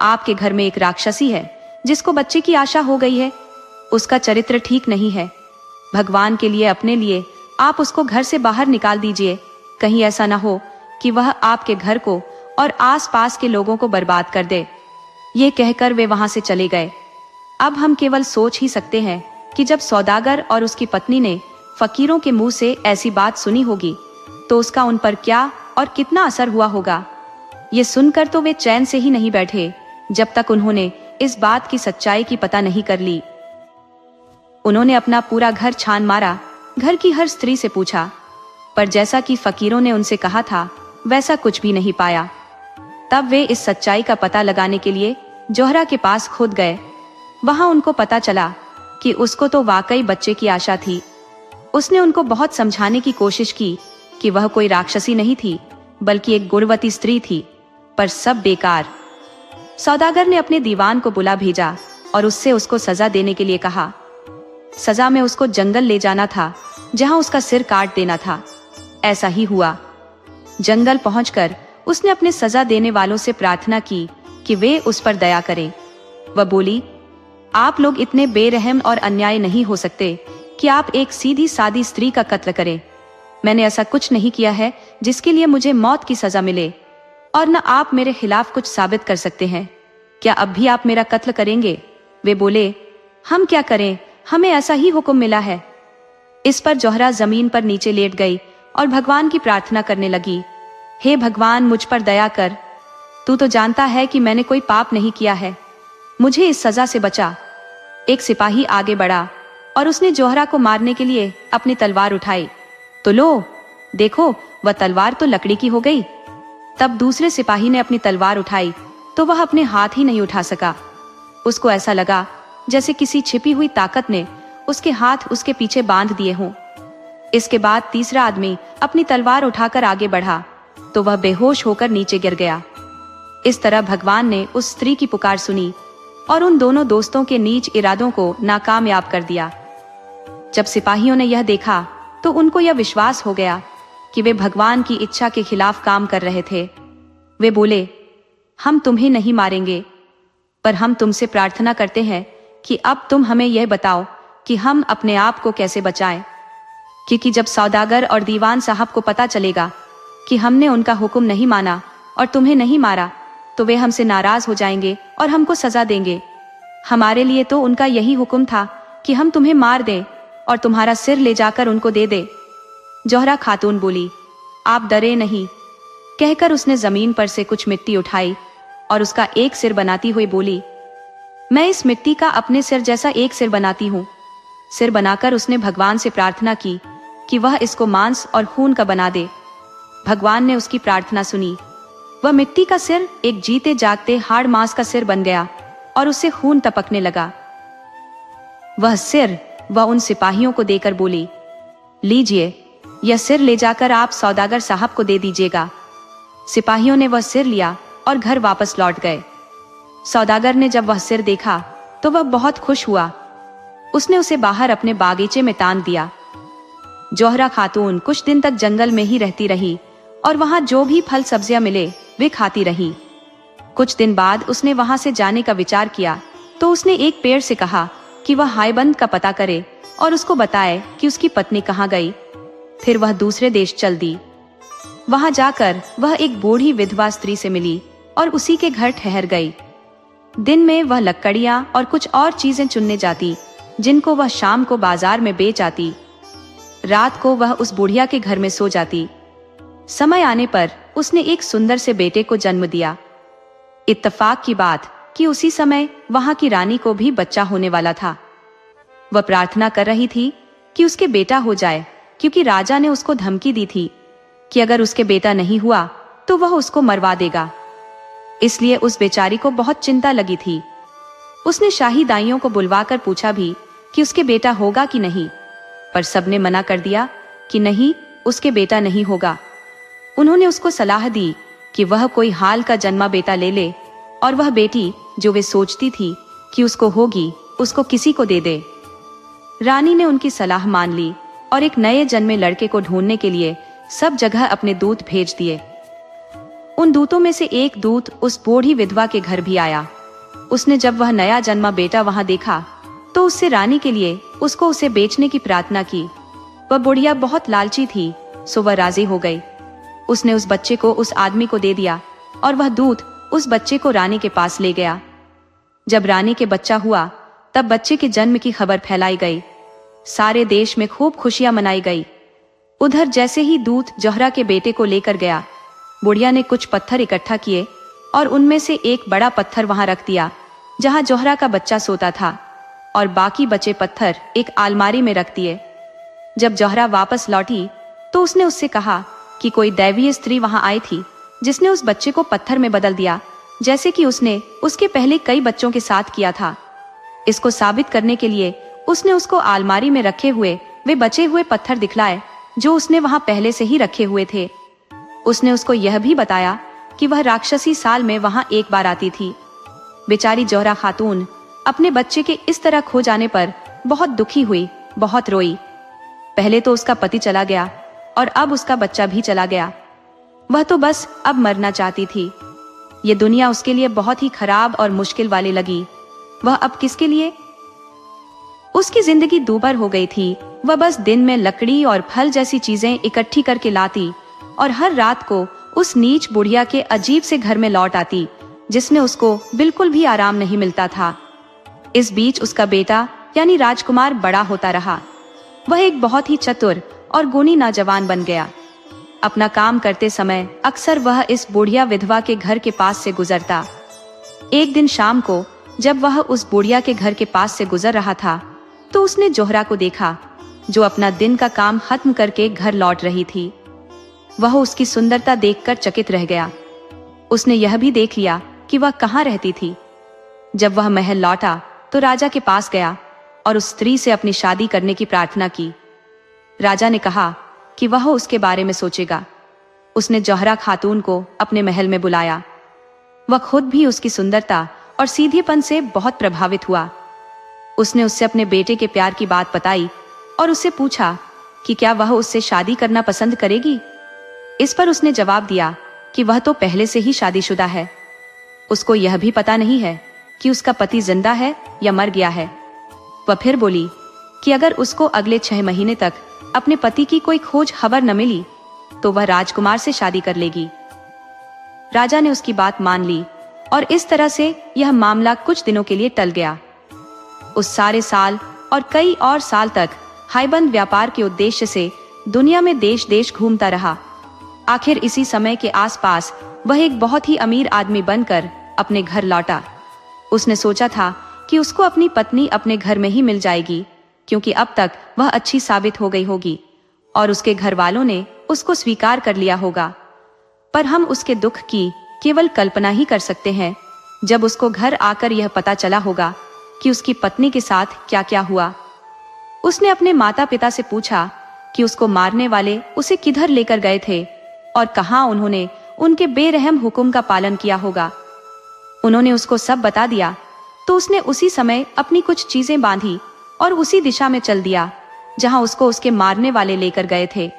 आपके घर में एक राक्षसी है जिसको बच्चे की आशा हो गई है। उसका चरित्र ठीक नहीं है। भगवान के लिए अपने लिए आप उसको घर से बाहर निकाल दीजिए। कहीं ऐसा ना हो कि वह आपके घर को और आसपास के लोगों को बर्बाद कर दे। ये कहकर वे वहां से चले गए। अब हम केवल सोच ही सकते हैं कि जब सौदागर और उसकी पत्नी ने फकीरों के मुंह से ऐसी बात सुनी होगी तो उसका उन पर क्या और कितना असर हुआ होगा। ये सुनकर तो वे चैन से ही नहीं बैठे जब तक उन्होंने इस बात की सच्चाई की पता नहीं कर ली। उन्होंने अपना पूरा घर छान मारा, घर की हर स्त्री से पूछा, पर जैसा कि फकीरों ने उनसे कहा था वैसा कुछ भी नहीं पाया। तब वे इस सच्चाई का पता लगाने के लिए जोहरा के पास खुद गए। वहां उनको पता चला कि उसको तो वाकई बच्चे की आशा थी। उसने उनको बहुत समझाने की कोशिश की कि वह कोई राक्षसी नहीं थी बल्कि एक गुणवती स्त्री थी, पर सब बेकार। सौदागर ने अपने दीवान को बुला भेजा और उससे उसको सजा देने के लिए कहा। सजा में उसको जंगल ले जाना था जहां उसका सिर काट देना था। ऐसा ही हुआ। जंगल पहुंचकर उसने अपने सजा देने वालों से प्रार्थना की कि वे उस पर दया करें। वह बोली, आप लोग इतने बेरहम और अन्याय नहीं हो सकते कि आप एक सीधी सादी स्त्री का कत्ल करें। मैंने ऐसा कुछ नहीं किया है जिसके लिए मुझे मौत की सजा मिले, और न आप मेरे खिलाफ कुछ साबित कर सकते हैं। क्या अब भी आप मेरा कत्ल करेंगे? वे बोले, हम क्या करें, हमें ऐसा ही हुक्म मिला है। इस पर जोहरा जमीन पर नीचे लेट गई और भगवान की प्रार्थना करने लगी। हे भगवान, मुझ पर दया कर। तू तो जानता है कि मैंने कोई पाप नहीं किया है। मुझे इस सजा से बचा। एक सिपाही आगे बढ़ा और उसने जोहरा को मारने के लिए अपनी तलवार उठाई, तो लो देखो, वह तलवार तो लकड़ी की हो गई। तब दूसरे सिपाही ने अपनी तलवार उठाई तो वह अपने हाथ ही नहीं उठा सका। उसको ऐसा लगा जैसे किसी छिपी हुई ताकत ने उसके हाथ उसके पीछे बांध दिए हों। इसके बाद तीसरा आदमी अपनी तलवार उठाकर आगे बढ़ा तो वह बेहोश होकर नीचे गिर गया। इस तरह भगवान ने उस स्त्री की पुकार सुनी और उन दोनों दोस्तों के नीच इरादों को नाकामयाब कर दिया। जब सिपाहियों ने यह देखा तो उनको यह विश्वास हो गया कि वे भगवान की इच्छा के खिलाफ काम कर रहे थे। वे बोले, हम तुम्हें नहीं मारेंगे, पर हम तुमसे प्रार्थना करते हैं कि अब तुम हमें यह बताओ कि हम अपने आप को कैसे बचाएं, क्योंकि जब सौदागर और दीवान साहब को पता चलेगा कि हमने उनका हुक्म नहीं माना और तुम्हें नहीं मारा, तो वे हमसे नाराज हो जाएंगे और हमको सजा देंगे। हमारे लिए तो उनका यही हुक्म था कि हम तुम्हें मार दें और तुम्हारा सिर ले जाकर उनको दे दे। जोहरा खातून बोली, आप डरे नहीं। कहकर उसने जमीन पर से कुछ मिट्टी उठाई और उसका एक सिर बनाती हुई बोली, मैं इस मिट्टी का अपने सिर जैसा एक सिर बनाती हूँ। सिर बनाकर उसने भगवान से प्रार्थना की कि वह इसको मांस और खून का बना दे। भगवान ने उसकी प्रार्थना सुनी। वह मिट्टी का सिर एक जीते जागते हाड़ मांस का सिर बन गया और उससे खून टपकने लगा। वह सिर वह उन सिपाहियों को देकर बोली, लीजिए, यह सिर ले जाकर आप सौदागर साहब को दे दीजिएगा। सिपाहियों ने वह सिर लिया और घर वापस लौट गए। सौदागर ने जब वह सिर देखा तो वह बहुत खुश हुआ। उसने उसे बाहर अपने बागीचे में टांग दिया। जोहरा खातून कुछ दिन तक जंगल में ही रहती रही और वहां जो भी फल सब्जियां मिले वे खाती रही। कुछ दिन बाद उसने वहां से जाने का विचार किया तो उसने एक पेड़ से कहा कि वह हायबंद का पता करे और उसको बताए कि उसकी पत्नी कहाँ गई। फिर वह दूसरे देश चल दी। वहां जाकर वह एक बूढ़ी विधवा स्त्री से मिली और उसी के घर ठहर गई। दिन में वह लकड़ियां और कुछ और चीजें चुनने जाती जिनको वह शाम को बाजार में बेच आती। रात को वह उस बुढ़िया के घर में सो जाती। समय आने पर उसने एक सुंदर से बेटे को जन्म दिया। इत्तेफाक की बात कि उसी समय वहां की रानी को भी बच्चा होने वाला था। वह प्रार्थना कर रही थी कि उसके बेटा हो जाए, क्योंकि राजा ने उसको धमकी दी थी कि अगर उसके बेटा नहीं हुआ तो वह उसको मरवा देगा। इसलिए उस बेचारी को बहुत चिंता लगी थी। उसने शाही दाइयों को बुलवाकर पूछा भी कि उसके बेटा होगा कि नहीं, पर सबने मना कर दिया कि नहीं, उसके बेटा नहीं होगा। उन्होंने उसको सलाह दी कि वह कोई हाल का जन्मा बेटा ले ले और वह बेटी जो वे सोचती थी कि उसको होगी उसको किसी को दे दे। रानी ने उनकी सलाह मान ली और एक नए जन्मे लड़के को ढूंढने के लिए सब जगह अपने दूत भेज दिए। उन दूतों में से एक दूत उस बूढ़ी विधवा के घर भी आया। उसने जब वह नया जन्मा बेटा वहां देखा तो उससे रानी के लिए उसको उसे बेचने की प्रार्थना की। वह बुढ़िया बहुत लालची थी, सो वह राजी हो गई। उसने उस बच्चे को उस आदमी को दे दिया और वह दूत उस बच्चे को रानी के पास ले गया। जब रानी के बच्चा हुआ तब बच्चे के जन्म की खबर फैलाई गई। सारे देश में खूब खुशियां मनाई गई। उधर जैसे ही दूत जोहरा के बेटे को लेकर गया, बुढ़िया ने कुछ पत्थर इकट्ठा किए और उनमें से एक बड़ा पत्थर वहां रख दिया जहां जोहरा का बच्चा सोता था, और बाकी बचे पत्थर एक अलमारी में रख दिए। जब जोहरा वापस लौटी तो उसने उससे कहा कि कोई दैवीय स्त्री वहां आई थी जिसने उस बच्चे को पत्थर में बदल दिया, जैसे कि उसने उसके पहले कई बच्चों के साथ किया था। इसको साबित करने के लिए उसने उसको अलमारी में रखे हुए वे बचे हुए पत्थर दिखलाए जो उसने वहां पहले से ही रखे हुए थे। उसने उसको यह भी बताया कि वह राक्षसी साल में वहां एक बार आती थी। बेचारी जोहरा खातून अपने बच्चे के इस तरह खो जाने पर बहुत दुखी हुई, बहुत रोई। पहले तो उसका पति चला गया और अब उसका बच्चा भी चला गया। वह तो बस अब मरना चाहती थी। ये दुनिया उसके लिए बहुत ही खराब और मुश्किल वाली लगी। वह अब किसके लिए? उसकी जिंदगी दूभर हो गई थी। वह बस दिन में लकड़ी और फल जैसी चीजें इकट्ठी करके लाती और हर रात को उस नीच बुढ़िया के अजीब से घर में लौट आती जिसमें उसको बिल्कुल भी आराम नहीं मिलता था। इस बीच उसका बेटा यानी राजकुमार बड़ा होता रहा। वह एक बहुत ही चतुर और गुणी नौजवान बन गया। अपना काम करते समय अक्सर वह इस बुढ़िया विधवा के घर के पास से गुजरता। एक दिन शाम को जब वह उस बुढ़िया के घर के पास से गुजर रहा था तो उसने जोहरा को देखा जो अपना दिन का काम खत्म करके घर लौट रही थी। वह उसकी सुंदरता देखकर चकित रह गया। उसने यह भी देख लिया कि वह कहाँ रहती थी। जब वह महल लौटा तो राजा के पास गया और उस स्त्री से अपनी शादी करने की प्रार्थना की। राजा ने कहा कि वह उसके बारे में सोचेगा। उसने जोहरा खातून को अपने महल में बुलाया। वह खुद भी उसकी सुंदरता और सीधेपन से बहुत प्रभावित हुआ। उसने उससे अपने बेटे के प्यार की बात बताई और उससे पूछा कि क्या वह उससे शादी करना पसंद करेगी। इस पर उसने जवाब दिया कि वह तो पहले से ही शादीशुदा है। उसको यह भी पता नहीं है कि उसका पति जिंदा है या मर गया है। वह फिर बोली कि अगर उसको अगले 6 महीने तक अपने पति की कोई खोज खबर न मिली तो वह राजकुमार से शादी कर लेगी। राजा ने उसकी बात मान ली और इस तरह से यह मामला कुछ दिनों के लिए टल गया। उस सारे साल और कई और साल तक हाईबंद व्यापार के उद्देश्य से दुनिया में देश देश घूमता रहा। आखिर इसी समय के आसपास वह एक बहुत ही अमीर आदमी बनकर अपने घर लौटा। उसने सोचा था कि उसको अपनी पत्नी अपने घर में ही मिल जाएगी, क्योंकि अब तक वह अच्छी साबित हो गई होगी और उसके घर वालों ने उसको स्वीकार कर लिया होगा। पर हम उसके दुख की केवल कल्पना ही कर सकते हैं जब उसको घर आकर यह पता चला होगा कि उसकी पत्नी के साथ क्या क्या हुआ। उसने अपने माता पिता से पूछा कि उसको मारने वाले उसे किधर लेकर गए थे और कहां उन्होंने उनके बेरहम हुक्म का पालन किया होगा। उन्होंने उसको सब बता दिया तो उसने उसी समय अपनी कुछ चीजें बांधी और उसी दिशा में चल दिया जहां उसको उसके मारने वाले लेकर गए थे।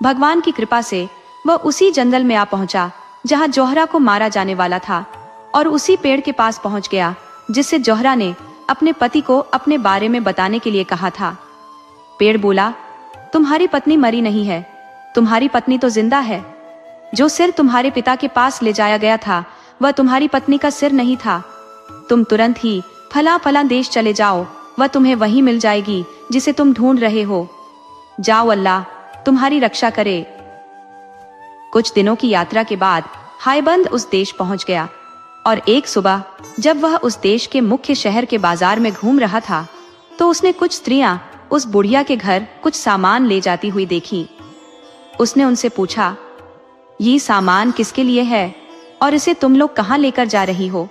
भगवान की कृपा से वह उसी जंगल में आ पहुंचा जहां जोहरा को मारा जाने वाला था और उसी पेड़ के पास पहुंच गया जिससे जोहरा ने अपने पति को अपने बारे में बताने के लिए कहा था। पेड़ बोला, तुम्हारी पत्नी मरी नहीं है, तुम्हारी पत्नी तो जिंदा है। जो सिर तुम्हारे पिता के पास ले जाया गया था वह तुम्हारी पत्नी का सिर नहीं था। तुम तुरंत ही फला फला देश चले जाओ, वह तुम्हें वहीं मिल जाएगी जिसे तुम ढूंढ रहे हो। जाओ, अल्लाह तुम्हारी रक्षा करे। कुछ दिनों की यात्रा के बाद हाईबंद उस देश पहुंच गया और एक सुबह जब वह उस देश के मुख्य शहर के बाजार में घूम रहा था तो उसने कुछ स्त्रियां उस बुढ़िया के घर कुछ सामान ले जाती हुई देखी। उसने उनसे पूछा, ये सामान किसके लिए है और इसे तुम लोग कहां लेकर जा रही हो?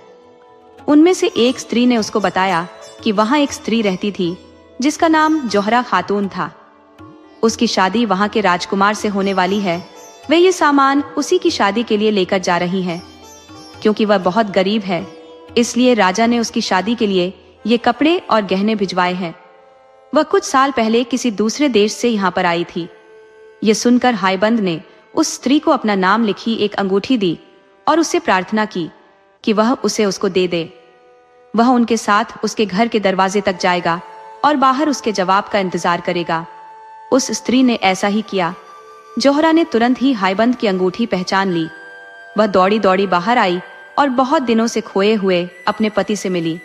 उनमें से एक स्त्री ने उसको बताया कि वहां एक स्त्री रहती थी जिसका नाम जोहरा खातून था। उसकी शादी वहां के राजकुमार से होने वाली है। वे ये सामान उसी की शादी के लिए लेकर जा रही है। क्योंकि वह बहुत गरीब है इसलिए राजा ने उसकी शादी के लिए ये कपड़े और गहने भिजवाए हैं। वह कुछ साल पहले किसी दूसरे देश से यहाँ पर आई थी। ये सुनकर हाईबंद ने उस स्त्री को अपना नाम लिखी एक अंगूठी दी और उससे प्रार्थना की कि वह उसे उसको दे दे। वह उनके साथ उसके घर के दरवाजे तक जाएगा और बाहर उसके जवाब का इंतजार करेगा। उस स्त्री ने ऐसा ही किया। जोहरा ने तुरंत ही हाईबंद की अंगूठी पहचान ली। वह दौड़ी दौड़ी बाहर आई और बहुत दिनों से खोए हुए अपने पति से मिली।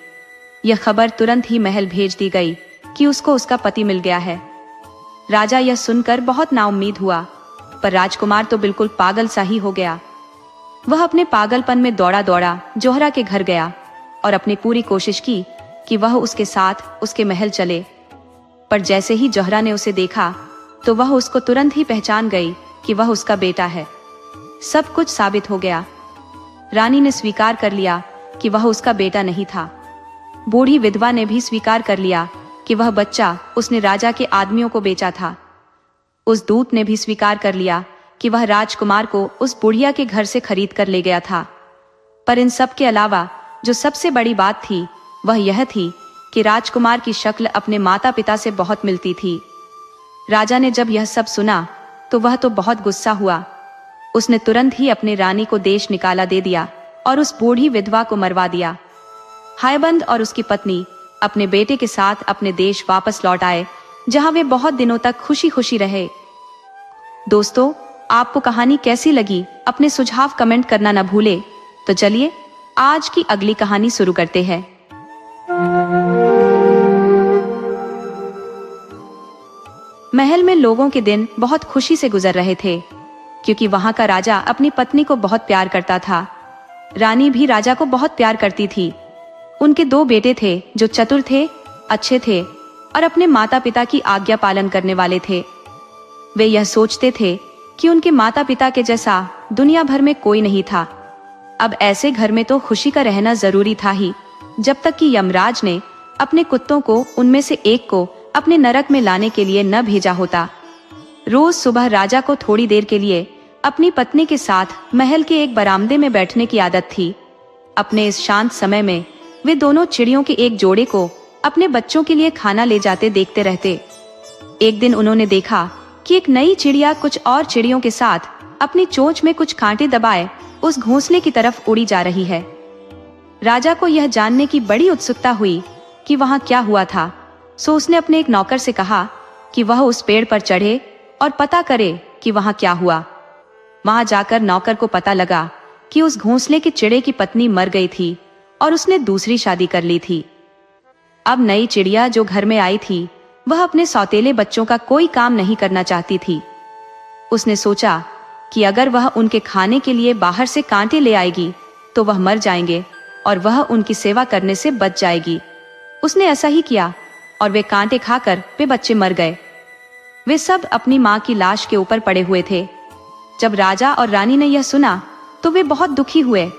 यह खबर तुरंत ही महल भेज दी गई कि उसको उसका पति मिल गया है। राजा यह सुनकर बहुत नाउम्मीद हुआ, पर राजकुमार तो बिल्कुल पागल सा ही हो गया। वह अपने पागलपन में दौड़ा दौड़ा जोहरा के घर गया और अपनी पूरी कोशिश की कि वह उसके साथ उसके महल चले। पर जैसे ही जोहरा ने उसे देखा तो वह उसको तुरंत ही पहचान गई कि वह उसका बेटा है। सब कुछ साबित हो गया। रानी ने स्वीकार कर लिया कि वह उसका बेटा नहीं था। बूढ़ी विधवा ने भी स्वीकार कर लिया कि वह बच्चा उसने राजा के आदमियों को बेचा था। उस दूत ने भी स्वीकार कर लिया कि वह राजकुमार को उस बुढ़िया के घर से खरीद कर ले गया था। पर इन सब के अलावा जो सबसे बड़ी बात थी वह यह थी कि राजकुमार की शक्ल अपने माता पिता से बहुत मिलती थी। राजा ने जब यह सब सुना तो वह तो बहुत गुस्सा हुआ। उसने तुरंत ही अपने रानी को देश निकाला दे दिया और उस बूढ़ी विधवा को मरवा दिया। हाईबंद और उसकी पत्नी अपने बेटे के साथ अपने देश वापस लौट आए, जहां वे बहुत दिनों तक खुशी खुशी रहे। दोस्तों, आपको कहानी कैसी लगी अपने सुझाव कमेंट करना न भूले। तो चलिए आज की अगली कहानी शुरू करते हैं। महल में लोगों के दिन बहुत खुशी से गुजर रहे थे, क्योंकि वहां का राजा अपनी पत्नी को बहुत प्यार करता था। रानी भी राजा को बहुत प्यार करती थी। उनके 2 बेटे थे जो चतुर थे, अच्छे थे और अपने माता पिता की आज्ञा पालन करने वाले थे। वे यह सोचते थे कि उनके माता पिता के जैसा दुनिया भर में कोई नहीं था। अब ऐसे घर में तो खुशी का रहना जरूरी था ही, जब तक कि यमराज ने अपने कुत्तों को उनमें से एक को अपने नरक में लाने के लिए न भेजा होता। रोज सुबह राजा को थोड़ी देर के लिए अपनी पत्नी के साथ महल के एक बरामदे में बैठने की आदत थी। अपने इस शांत समय में वे दोनों चिड़ियों के एक जोड़े को अपने बच्चों के लिए खाना ले जाते देखते रहते। एक दिन उन्होंने देखा कि एक नई चिड़िया कुछ और चिड़ियों के साथ अपनी चोंच में कुछ कांटे दबाए उस घोंसले की तरफ उड़ी जा रही है। राजा को यह जानने की बड़ी उत्सुकता हुई कि वहां क्या हुआ था, सो उसने अपने एक नौकर से कहा कि वह उस पेड़ पर चढ़े और पता करे कि वहां क्या हुआ। वहां जाकर नौकर को पता लगा कि उस घोंसले के चिड़े की पत्नी मर गई थी और उसने दूसरी शादी कर ली थी। अब नई चिड़िया जो घर में आई थी वह अपने सौतेले बच्चों का कोई काम नहीं करना चाहती थी। उसने सोचा कि अगर वह उनके खाने के लिए बाहर से कांटे ले आएगी तो वह मर जाएंगे और वह उनकी सेवा करने से बच जाएगी। उसने ऐसा ही किया और वे कांटे खाकर वे बच्चे मर गए। वे सब अपनी माँ की लाश के ऊपर पड़े हुए थे। जब राजा और रानी ने यह सुना तो वे बहुत दुखी हुए।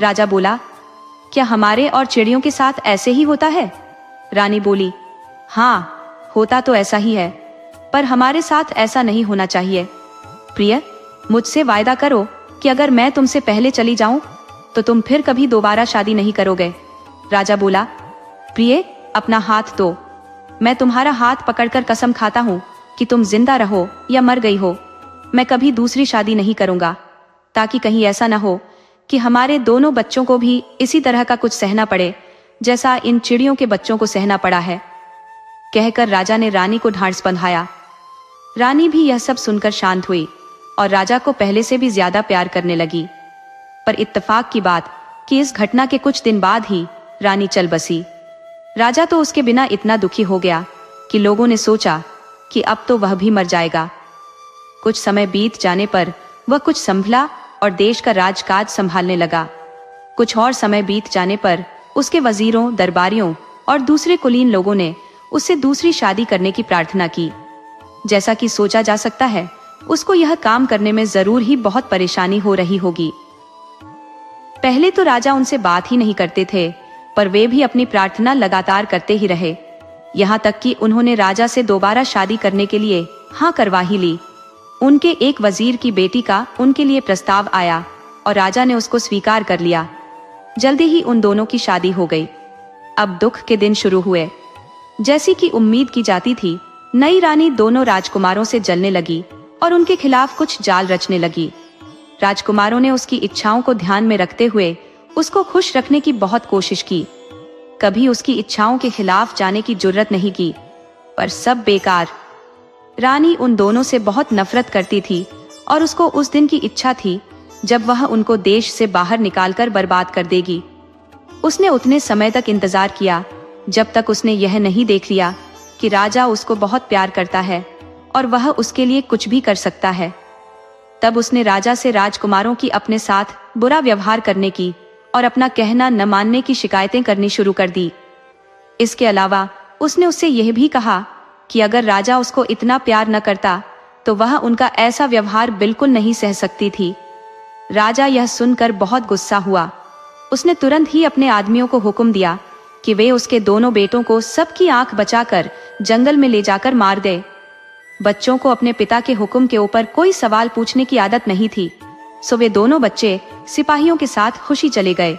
राजा बोला, क्या हमारे और चिड़ियों के साथ ऐसे ही होता है? रानी बोली, हाँ, होता तो ऐसा ही है, पर हमारे साथ ऐसा नहीं होना चाहिए। प्रिय, मुझसे वायदा करो कि अगर मैं तुमसे पहले चली जाऊं तो तुम फिर कभी दोबारा शादी नहीं करोगे। राजा बोला, प्रिय, अपना हाथ दो। मैं तुम्हारा हाथ पकड़कर कसम खाता हूं कि तुम जिंदा रहो या मर गई हो, मैं कभी दूसरी शादी नहीं करूंगा, ताकि कहीं ऐसा ना हो कि हमारे दोनों बच्चों को भी इसी तरह का कुछ सहना पड़े जैसा इन चिड़ियों के बच्चों को सहना पड़ा है। कहकर राजा ने रानी को ढांढस बंधाया। रानी भी यह सब सुनकर शांत हुई और राजा को पहले से भी ज्यादा प्यार करने लगी। पर इत्तेफाक की बात कि इस घटना के कुछ दिन बाद ही रानी चल बसी। राजा तो उसके बिना इतना दुखी हो गया कि लोगों ने सोचा कि अब तो वह भी मर जाएगा। कुछ समय बीत जाने पर वह कुछ संभला और देश का राजकाज संभालने लगा। कुछ और समय बीत जाने पर उसके वजीरों, दरबारियों और दूसरे कुलीन लोगों ने उससे दूसरी शादी करने की प्रार्थना की। जैसा कि सोचा जा सकता है, उसको यह काम करने में जरूर ही बहुत परेशानी हो रही होगी। पहले तो राजा उनसे बात ही नहीं करते थे, पर वे भी अपनी प्रार्थना लगातार करते ही रहे। यहाँ तक कि उन्होंने राजा से दोबारा शादी करने के लिए हाँ करवा ही ली। उनके एक वजीर की बेटी का उनके लिए प्रस्ताव आया और राजा ने उसको स्वीकार कर लिया। जल्दी ही उन दोनों की शादी हो गई। अब दुख के दिन शुरू हुए। जैसी कि उम्मीद की जाती थी, नई रानी दोनों राजकुमारों से जलने लगी और उनके खिलाफ कुछ जाल रचने लगी। राजकुमारों ने उसकी इच्छाओं को ध्यान में रखते हुए उसको खुश रखने की बहुत कोशिश की। कभी उसकी इच्छाओं के खिलाफ जाने की जुर्रत नहीं की, पर सब बेकार। रानी उन दोनों से बहुत नफरत करती थी और उसको उस दिन की इच्छा थी जब वह उनको देश से बाहर निकालकर बर्बाद कर देगी। उसने उतने समय तक इंतजार किया जब तक उसने यह नहीं देख लिया कि राजा उसको बहुत प्यार करता है और वह उसके लिए कुछ भी कर सकता है। तब उसने राजा से राजकुमारों की अपने साथ बुरा व्यवहार करने की और अपना कहना न मानने की शिकायतें करनी शुरू कर दी। इसके अलावा उसने उससे यह भी कहा कि अगर राजा उसको इतना प्यार न करता तो वह उनका ऐसा व्यवहार बिल्कुल नहीं सह सकती थी। राजा यह सुनकर बहुत गुस्सा हुआ। उसने तुरंत ही अपने आदमियों को हुक्म दिया कि वे उसके दोनों बेटों को सबकी आंख बचाकर जंगल में ले जाकर मार दे। बच्चों को अपने पिता के हुक्म के ऊपर कोई सवाल पूछने की आदत नहीं थी, सो वे दोनों बच्चे सिपाहियों के साथ खुशी चले गए।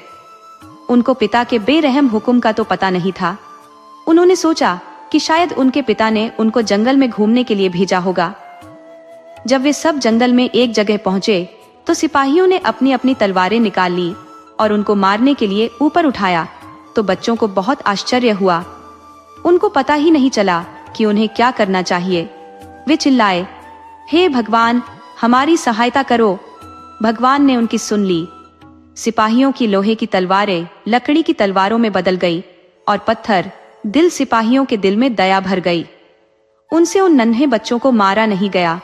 उनको पिता के बेरहम हुक्म का तो पता नहीं था। उन्होंने सोचा कि शायद उनके पिता ने उनको जंगल में घूमने के लिए भेजा होगा। जब वे सब जंगल में एक जगह पहुंचे तो सिपाहियों ने अपनी अपनी तलवारें निकाल ली और उनको मारने के लिए ऊपर उठाया तो बच्चों को बहुत आश्चर्य हुआ। उनको पता ही नहीं चला कि उन्हें क्या करना चाहिए। वे चिल्लाए, हे भगवान, हमारी सहायता करो। भगवान ने उनकी सुन ली। सिपाहियों की लोहे की तलवारें लकड़ी की तलवारों में बदल गई और पत्थर दिल सिपाहियों के दिल में दया भर गई। उनसे उन नन्हे बच्चों को मारा नहीं गया,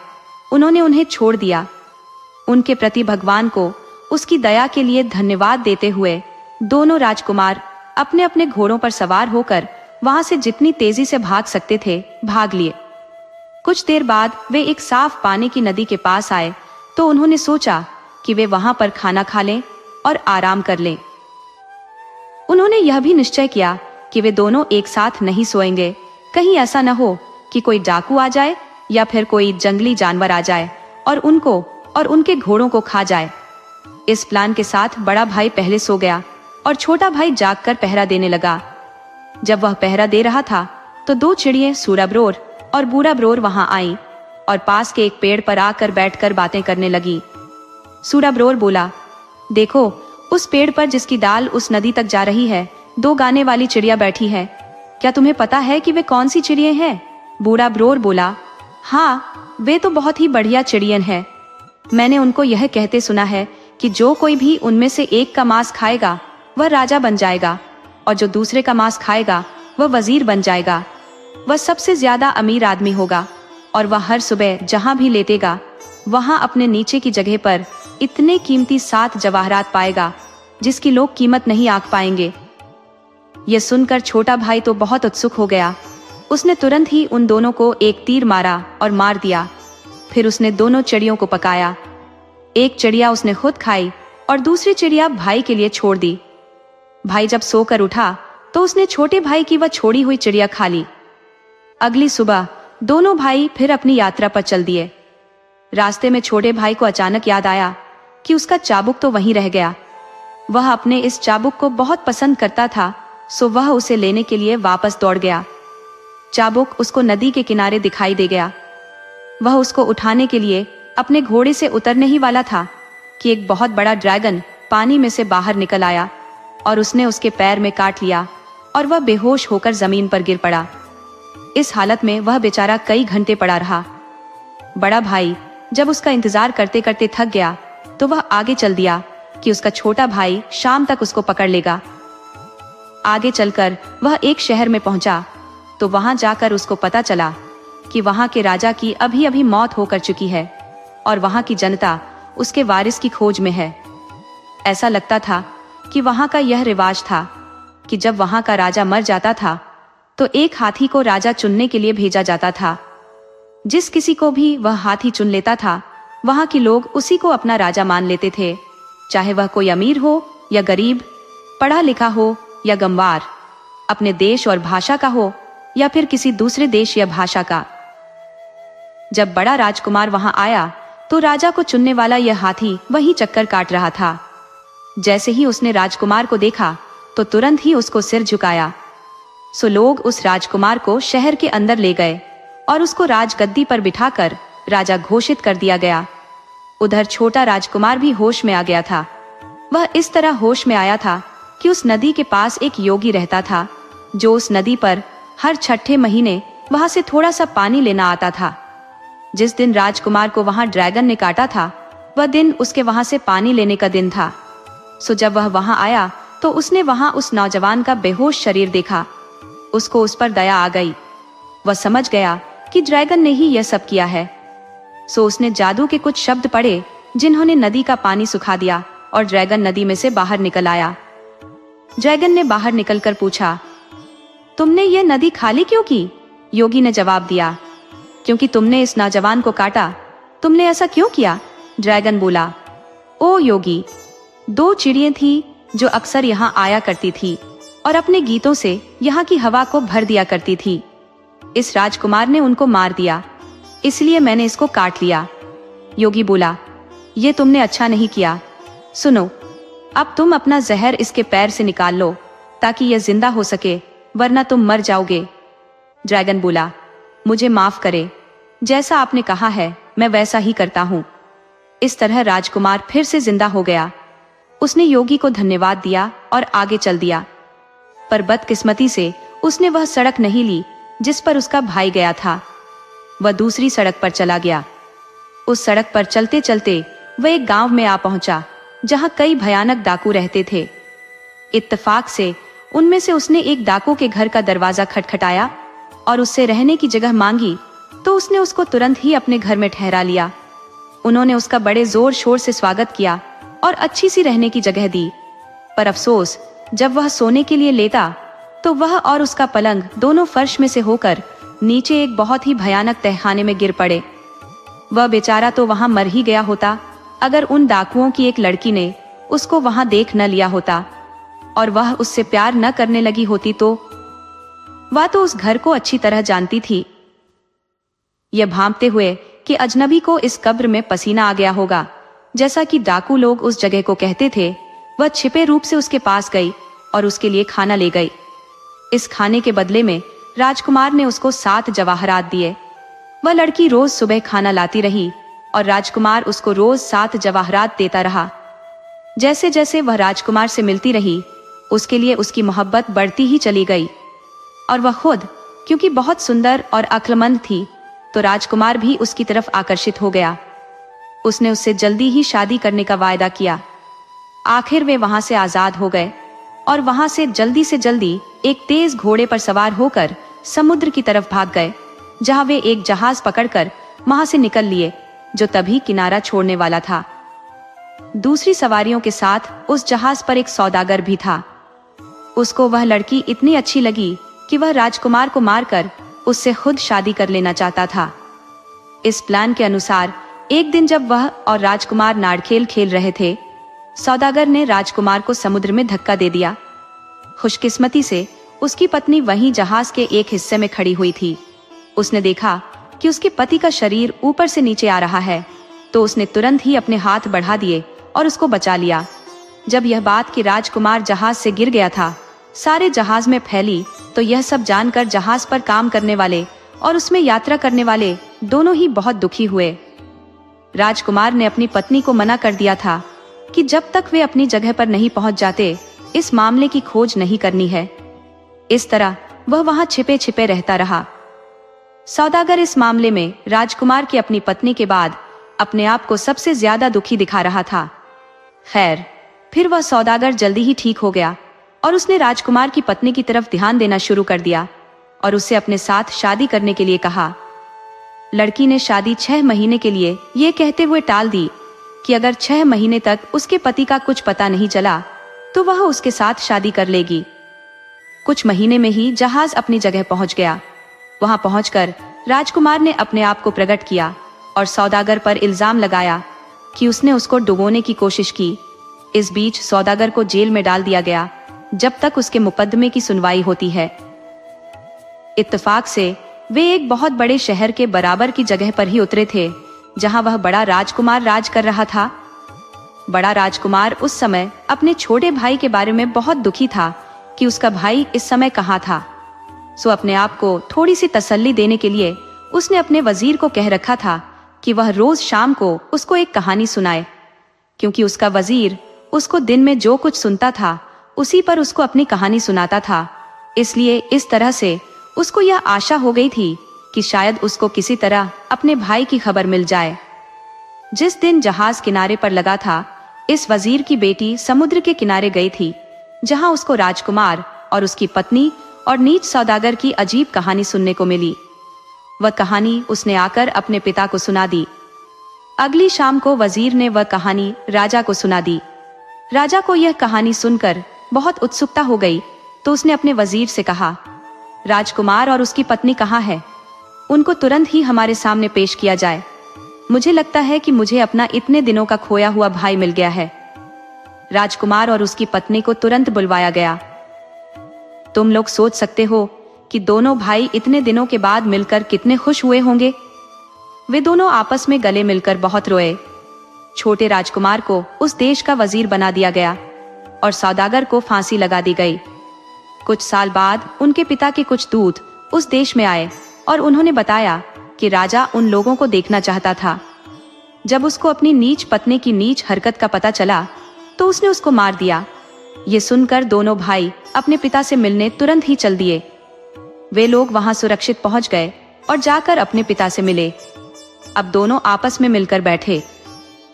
उन्होंने उन्हें छोड़ दिया। उनके प्रति भगवान को उसकी दया के लिए धन्यवाद देते हुए दोनों राजकुमार अपने अपने घोड़ों पर सवार होकर वहां से जितनी तेजी से भाग सकते थे भाग लिए। कुछ देर बाद वे एक साफ पानी की नदी के पास आए तो उन्होंने सोचा कि वे वहां पर खाना खा लें और आराम कर लें। उन्होंने यह भी निश्चय किया कि वे दोनों एक साथ नहीं सोएंगे, कहीं ऐसा न हो कि कोई डाकू आ जाए या फिर कोई जंगली जानवर आ जाए और उनको और उनके घोड़ों को खा जाए। इस प्लान के साथ बड़ा भाई पहले सो गया और छोटा भाई जागकर पहरा देने लगा। जब वह पहरा दे रहा था तो दो चिड़ियां सूराब्रोर और बूराब्रोर वहां आईं और पास के एक पेड़ पर आकर बैठकर बातें करने लगी। सूराब्रोर बोला, देखो, उस पेड़ पर जिसकी डाल उस नदी तक जा रही है, दो गाने वाली चिड़िया बैठी है। क्या तुम्हें पता है कि वे कौन सी चिड़िया हैं? बूढ़ा ब्रोर बोला, हाँ, वे तो बहुत ही बढ़िया चिड़ियन है। मैंने उनको यह कहते सुना है कि जो कोई भी उनमें से एक का मांस खाएगा वह राजा बन जाएगा, और जो दूसरे का मांस खाएगा वह वजीर बन जाएगा। वह सबसे ज्यादा अमीर आदमी होगा, और वह हर सुबह जहां भी लेटेगा वहां अपने नीचे की जगह पर इतने कीमती 7 जवाहरात पाएगा जिसकी लोग कीमत नहीं आंक पाएंगे। यह सुनकर छोटा भाई तो बहुत उत्सुक हो गया। उसने तुरंत ही उन दोनों को एक तीर मारा और मार दिया। फिर उसने दोनों चिड़ियों को पकाया। एक चिड़िया उसने खुद खाई और दूसरी चिड़िया भाई के लिए छोड़ दी। भाई जब सोकर उठा तो उसने छोटे भाई की वह छोड़ी हुई चिड़िया खा ली। अगली सुबह दोनों भाई फिर अपनी यात्रा पर चल दिए। रास्ते में छोटे भाई को अचानक याद आया कि उसका चाबुक तो वहीं रह गया। वह अपने इस चाबुक को बहुत पसंद करता था, सो वह उसे लेने के लिए वापस दौड़ गया। चाबुक उसको नदी के किनारे दिखाई दे गया। वह उसको उठाने के लिए अपने घोड़े से उतरने ही वाला था कि एक बहुत बड़ा ड्रैगन पानी में से बाहर निकल आया और उसने उसके पैर में काट लिया और वह बेहोश होकर जमीन पर गिर पड़ा। इस हालत में वह बेचारा कई घंटे पड़ा रहा। बड़ा भाई जब उसका इंतजार करते करते थक गया तो वह आगे चल दिया कि उसका छोटा भाई शाम तक उसको पकड़ लेगा। आगे चलकर वह एक शहर में पहुंचा तो वहां जाकर उसको पता चला कि वहां के राजा की अभी अभी मौत होकर चुकी है और वहां की जनता उसके वारिस की खोज में है। ऐसा लगता था कि वहां का यह रिवाज था कि जब वहां का राजा मर जाता था तो एक हाथी को राजा चुनने के लिए भेजा जाता था। जिस किसी को भी वह हाथी चुन लेता था वहां के लोग उसी को अपना राजा मान लेते थे, चाहे वह कोई अमीर हो या गरीब, पढ़ा लिखा हो या गंवार, अपने देश और भाषा का हो या फिर किसी दूसरे देश या भाषा का। जब बड़ा राजकुमार वहां आया तो राजा को चुनने वाला यह हाथी वहीं चक्कर काट रहा था। जैसे ही उसने राजकुमार को देखा तो तुरंत ही उसको सिर झुकाया। सो लोग उस राजकुमार को शहर के अंदर ले गए और उसको राजगद्दी पर बिठाकर राजा घोषित कर दिया गया। उधर छोटा राजकुमार भी होश में आ गया था। वह इस तरह होश में आया था कि उस नदी के पास एक योगी रहता था जो उस नदी पर हर छठे महीने वहां से थोड़ा सा पानी लेना आता था। जिस दिन राजकुमार को वहां ड्रैगन ने काटा था वह दिन उसके वहां से पानी लेने का दिन था। सो जब वह वहां आया तो उसने वहां उस नौजवान का बेहोश शरीर देखा। उसको उस पर दया आ गई। वह समझ गया कि ड्रैगन ने ही यह सब किया है। सो उसने जादू के कुछ शब्द पढ़े जिन्होंने नदी का पानी सुखा दिया और ड्रैगन नदी में से बाहर निकल आया। ड्रैगन ने बाहर निकलकर पूछा, तुमने ये नदी खाली क्यों की? योगी ने जवाब दिया, क्योंकि तुमने इस नौजवान को काटा। तुमने ऐसा क्यों किया? ड्रैगन बोला, ओ योगी, 2 चिड़ियां थी जो अक्सर यहाँ आया करती थी और अपने गीतों से यहाँ की हवा को भर दिया करती थी। इस राजकुमार ने उनको मार दिया, इसलिए मैंने इसको काट लिया। योगी बोला, ये तुमने अच्छा नहीं किया। सुनो, अब तुम अपना जहर इसके पैर से निकाल लो ताकि यह जिंदा हो सके, वरना तुम मर जाओगे। ड्रैगन बोला, मुझे माफ करे, जैसा आपने कहा है मैं वैसा ही करता हूँ। इस तरह राजकुमार फिर से जिंदा हो गया। उसने योगी को धन्यवाद दिया और आगे चल दिया। पर बदकिस्मती से उसने वह सड़क नहीं ली जिस पर उसका भाई गया था। वह दूसरी सड़क पर चला गया। उस सड़क पर चलते चलते वह एक गांव में आ पहुंचा जहां कई भयानक डाकू रहते थे। इत्तेफाक से उनमें से उसने एक डाकू के घर का दरवाजा खटखटाया और उससे रहने की जगह मांगी तो उसने उसको तुरंत ही अपने घर में ठहरा लिया। उन्होंने उसका बड़े जोर शोर से स्वागत किया और अच्छी सी रहने की जगह दी। पर अफसोस, जब वह सोने के लिए लेटा तो वह और उसका पलंग दोनों फर्श में से होकर नीचे एक बहुत ही भयानक तहखाने में गिर पड़े। वह बेचारा तो वहां मर ही गया होता अगर उन डाकुओं की एक लड़की ने उसको वहां देख न लिया होता और वह उससे प्यार न करने लगी होती तो वह तो उस घर को अच्छी तरह जानती थी। यह भांपते हुए कि अजनबी को इस कब्र में पसीना आ गया होगा, जैसा कि डाकू लोग उस जगह को कहते थे, वह छिपे रूप से उसके पास गई और उसके लिए खाना ले गई। इस खाने के बदले में राजकुमार ने उसको 7 जवाहरात दिए। वह लड़की रोज सुबह खाना लाती रही और राजकुमार उसको रोज 7 जवाहरात देता रहा। जैसे जैसे वह राजकुमार से मिलती रही उसके लिए उसकी मोहब्बत बढ़ती ही चली गई और वह खुद क्योंकि बहुत सुंदर और अक्लमंद थी, तो राजकुमार भी उसकी तरफ आकर्षित हो गया। उसने उससे जल्दी ही शादी करने का वायदा किया। आखिर वे वहां से आजाद हो गए और वहां से जल्दी एक तेज घोड़े पर सवार होकर समुद्र की तरफ भाग गए, जहां वे एक जहाज पकड़कर वहां से निकल लिए, जो तभी किनारा छोड़ने वाला था। दूसरी सवारियों के साथ उस जहाज पर एक सौदागर भी था। उसको वह लड़की इतनी अच्छी लगी कि वह राजकुमार को मारकर उससे खुद शादी कर लेना चाहता था। इस प्लान के अनुसार एक दिन जब वह और राजकुमार नारखेल खेल रहे थे, सौदागर ने राजकुमार को समुद्र में धक्का दे दिया। खुशकिस्मती से उसकी पत्नी वहीं जहाज के एक हिस्से में खड़ी हुई थी। उसने देखा कि उसके पति का शरीर ऊपर से नीचे आ रहा है, तो उसने तुरंत ही अपने हाथ बढ़ा दिए और उसको बचा लिया। जब यह बात कि राजकुमार जहाज से गिर गया था सारे जहाज में फैली, तो यह सब जानकर जहाज पर काम करने वाले और उसमें यात्रा करने वाले दोनों ही बहुत दुखी हुए। राजकुमार ने अपनी पत्नी को मना कर दिया था कि जब तक वे अपनी जगह पर नहीं पहुंच जाते, इस मामले की खोज नहीं करनी है। इस तरह वह वहां छिपे छिपे रहता रहा। सौदागर इस मामले में राजकुमार की अपनी पत्नी के बाद अपने आप को सबसे ज्यादा दुखी दिखा रहा था। खैर, फिर वह सौदागर जल्दी ही ठीक हो गया और उसने राजकुमार की पत्नी की तरफ ध्यान देना शुरू कर दिया और उससे अपने साथ शादी करने के लिए कहा। लड़की ने शादी 6 महीने के लिए ये कहते हुए टाल दी कि अगर 6 महीने तक उसके पति का कुछ पता नहीं चला तो वह उसके साथ शादी कर लेगी। कुछ महीने में ही जहाज अपनी जगह पहुंच गया। वहां पहुंचकर राजकुमार ने अपने आप को प्रकट किया और सौदागर पर इल्जाम लगाया कि उसने उसको डुबोने की कोशिश की। इस बीच सौदागर को जेल में डाल दिया गया जब तक उसके मुकदमे की सुनवाई होती है। इत्तेफाक से वे एक बहुत बड़े शहर के बराबर की जगह पर ही उतरे थे, जहां वह बड़ा राजकुमार राज कर रहा था। बड़ा राजकुमार उस समय अपने छोटे भाई के बारे में बहुत दुखी था कि उसका भाई इस समय कहाँ था। सो अपने आप को थोड़ी सी तसल्ली देने के लिए उसने अपने वजीर को कह रखा था कि वह रोज शाम को उसको एक कहानी सुनाए, क्योंकि उसका वजीर उसको दिन में जो कुछ सुनता था उसी पर उसको अपनी कहानी सुनाता था। इसलिए इस तरह से उसको यह आशा हो गई थी कि शायद उसको किसी तरह अपने भाई की खबर मिल जाए। जिस दिन जहाज किनारे पर लगा था, इस वजीर की बेटी समुद्र के किनारे गई थी, जहां उसको राजकुमार और उसकी पत्नी और नीच सौदागर की अजीब कहानी सुनने को मिली। वह कहानी उसने आकर अपने पिता को सुना दी। अगली शाम को वजीर ने वह कहानी राजा को सुना दी। राजा को यह कहानी सुनकर बहुत उत्सुकता हो गई, तो उसने अपने वजीर से कहा, राजकुमार और उसकी पत्नी कहाँ है? उनको तुरंत ही हमारे सामने पेश किया जाए। मुझे लगता है कि मुझे अपना इतने दिनों का खोया हुआ भाई मिल गया है। राजकुमार और उसकी पत्नी को तुरंत बुलवाया गया। तुम लोग सोच सकते हो कि दोनों भाई इतने दिनों के बाद मिलकर कितने खुश हुए होंगे। वे दोनों आपस में गले मिलकर बहुत रोए। छोटे राजकुमार को उस देश का वजीर बना दिया गया और सौदागर को फांसी लगा दी गई। कुछ साल बाद उनके पिता के कुछ दूत उस देश में आए और उन्होंने बताया कि राजा उन लोगों को देखना चाहता था। जब उसको अपनी नीच पत्नी की नीच हरकत का पता चला, तो उसने उसको मार दिया। ये सुनकर दोनों भाई अपने पिता से मिलने तुरंत ही चल दिए। वे लोग वहां सुरक्षित पहुंच गए और जाकर अपने पिता से मिले। अब दोनों आपस में मिलकर बैठे।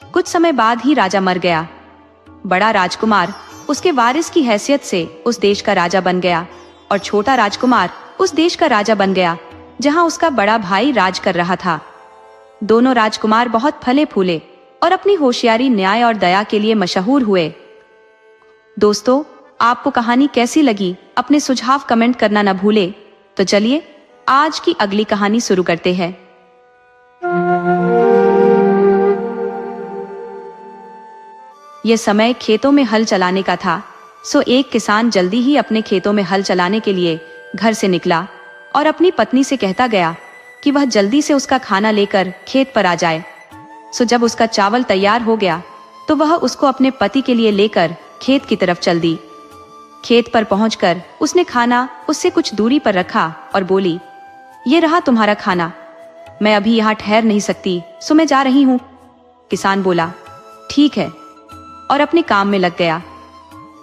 कुछ समय बाद ही राजा मर गया। बड़ा राजकुमार उसके वारिस की हैसियत से उस देश का राजा बन गया और छोटा राजकुमार उस देश का राजा बन गया जहां उसका बड़ा भाई राज कर रहा था। दोनों राजकुमार बहुत फले फूले और अपनी होशियारी, न्याय और दया के लिए मशहूर हुए। दोस्तों, आपको कहानी कैसी लगी? अपने सुझाव कमेंट करना न भूले। तो चलिए आज की अगली कहानी शुरू करते हैं। यह समय खेतों में हल चलाने का था। सो एक किसान जल्दी ही अपने खेतों में हल चलाने के लिए घर से निकला और अपनी पत्नी से कहता गया कि वह जल्दी से उसका खाना लेकर खेत पर आ जाए। सो जब उसका चावल तैयार हो गया तो वह उसको अपने पति के लिए लेकर खेत की तरफ चल दी। खेत पर पहुंचकर उसने खाना उससे कुछ दूरी पर रखा और बोली, ये रहा तुम्हारा खाना। मैं अभी यहाँ ठहर नहीं सकती, सो मैं जा रही हूँ। किसान बोला, ठीक है, और अपने काम में लग गया।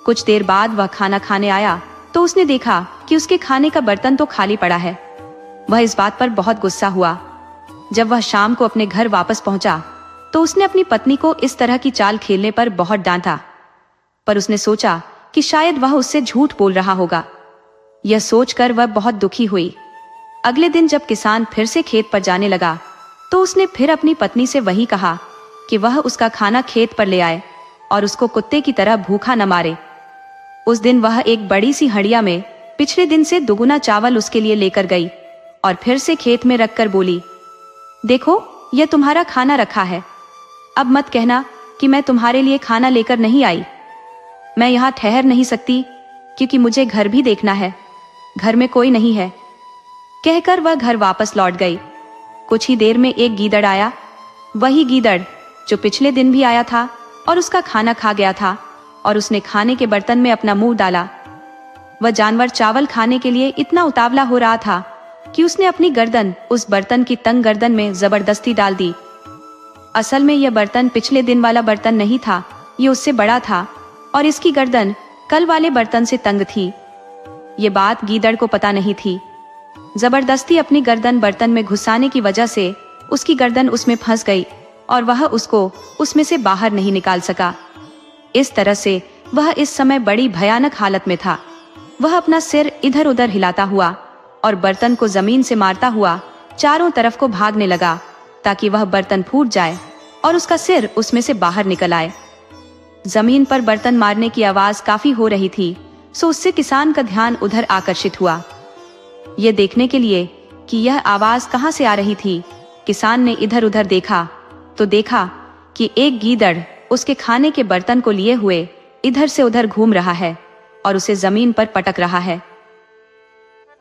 कुछ देर बाद वह खाना खाने आया तो उसने देखा कि उसके खाने का बर्तन तो खाली पड़ा है वह इस बात पर बहुत गुस्सा हुआ। जब वह शाम को अपने घर वापस पहुंचा तो उसने अपनी पत्नी को इस तरह की चाल खेलने पर बहुत डांटा, पर उसने सोचा कि शायद वह उससे झूठ बोल रहा होगा। यह सोचकर वह बहुत दुखी हुई। अगले दिन जब किसान फिर से खेत पर जाने लगा तो उसने फिर अपनी पत्नी से वही कहा कि वह उसका खाना खेत पर ले आए और उसको कुत्ते की तरह भूखा न मारे। उस दिन वह एक बड़ी सी हंडिया में पिछले दिन से दुगुना चावल उसके लिए लेकर गई और फिर से खेत में रखकर बोली, देखो यह तुम्हारा खाना रखा है, अब मत कहना कि मैं तुम्हारे लिए खाना लेकर नहीं आई। मैं यहाँ ठहर नहीं सकती क्योंकि मुझे घर भी देखना है, घर में कोई नहीं है। कहकर वह घर वापस लौट गई। कुछ ही देर में एक गीदड़ आया, वही गीदड़ जो पिछले दिन भी आया था और उसका खाना खा गया था, और उसने खाने के बर्तन में अपना मुंह डाला। वह जानवर चावल खाने के लिए इतना उतावला हो रहा था कि उसने अपनी गर्दन उस बर्तन की तंग गर्दन में जबरदस्ती डाल दी। असल में यह बर्तन पिछले दिन वाला बर्तन नहीं था, ये उससे बड़ा था और इसकी गर्दन कल वाले बर्तन से तंग थी। ये बात गीदड़ को पता नहीं थी। जबरदस्ती अपनी गर्दन बर्तन में घुसाने की वजह से उसकी गर्दन उसमें फंस गई और वह उसको उसमें से बाहर नहीं निकाल सका। इस तरह से वह इस समय बड़ी भयानक हालत में था। वह अपना सिर इधर उधर हिलाता हुआ और बर्तन को जमीन से मारता हुआ चारों तरफ को भागने लगा ताकि वह बर्तन फूट जाए और उसका सिर उसमें से बाहर निकल आए। जमीन पर बर्तन मारने की आवाज काफी हो रही थी, सो उससे किसान का ध्यान उधर आकर्षित हुआ। यह देखने के लिए कि यह आवाज कहां से आ रही थी, किसान ने इधर उधर देखा तो देखा कि एक गीदड़ उसके खाने के बर्तन को लिए हुए इधर से उधर घूम रहा है और उसे जमीन पर पटक रहा है।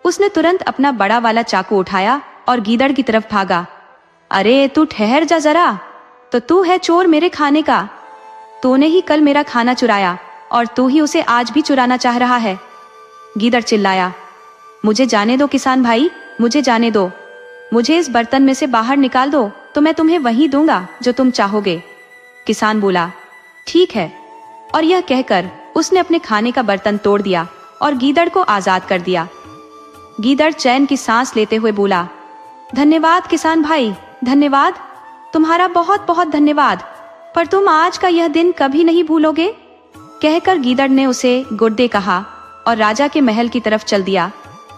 उसने तुरंत अपना बड़ा वाला चाकू उठाया और गीदड़ की तरफ भागा। अरे तू ठहर जा जरा, तो तू है चोर मेरे खाने का। तूने ही कल मेरा खाना चुराया और तू ही उसे आज भी चुराना चाह रहा है। गीदड़ चिल्लाया, मुझे जाने दो किसान भाई, मुझे जाने दो। मुझे इस बर्तन में से बाहर निकाल दो तो मैं तुम्हें वही दूंगा जो तुम चाहोगे। किसान बोला, ठीक है। और यह कहकर उसने अपने खाने का बर्तन तोड़ दिया और गीदड़ को आजाद कर दिया। गीदड़ चैन की सांस लेते हुए बोला, धन्यवाद किसान भाई, धन्यवाद, तुम्हारा बहुत बहुत धन्यवाद, पर तुम आज का यह दिन कभी नहीं भूलोगे। कहकर गीदड़ ने उसे गुड डे कहा और राजा के महल की तरफ चल दिया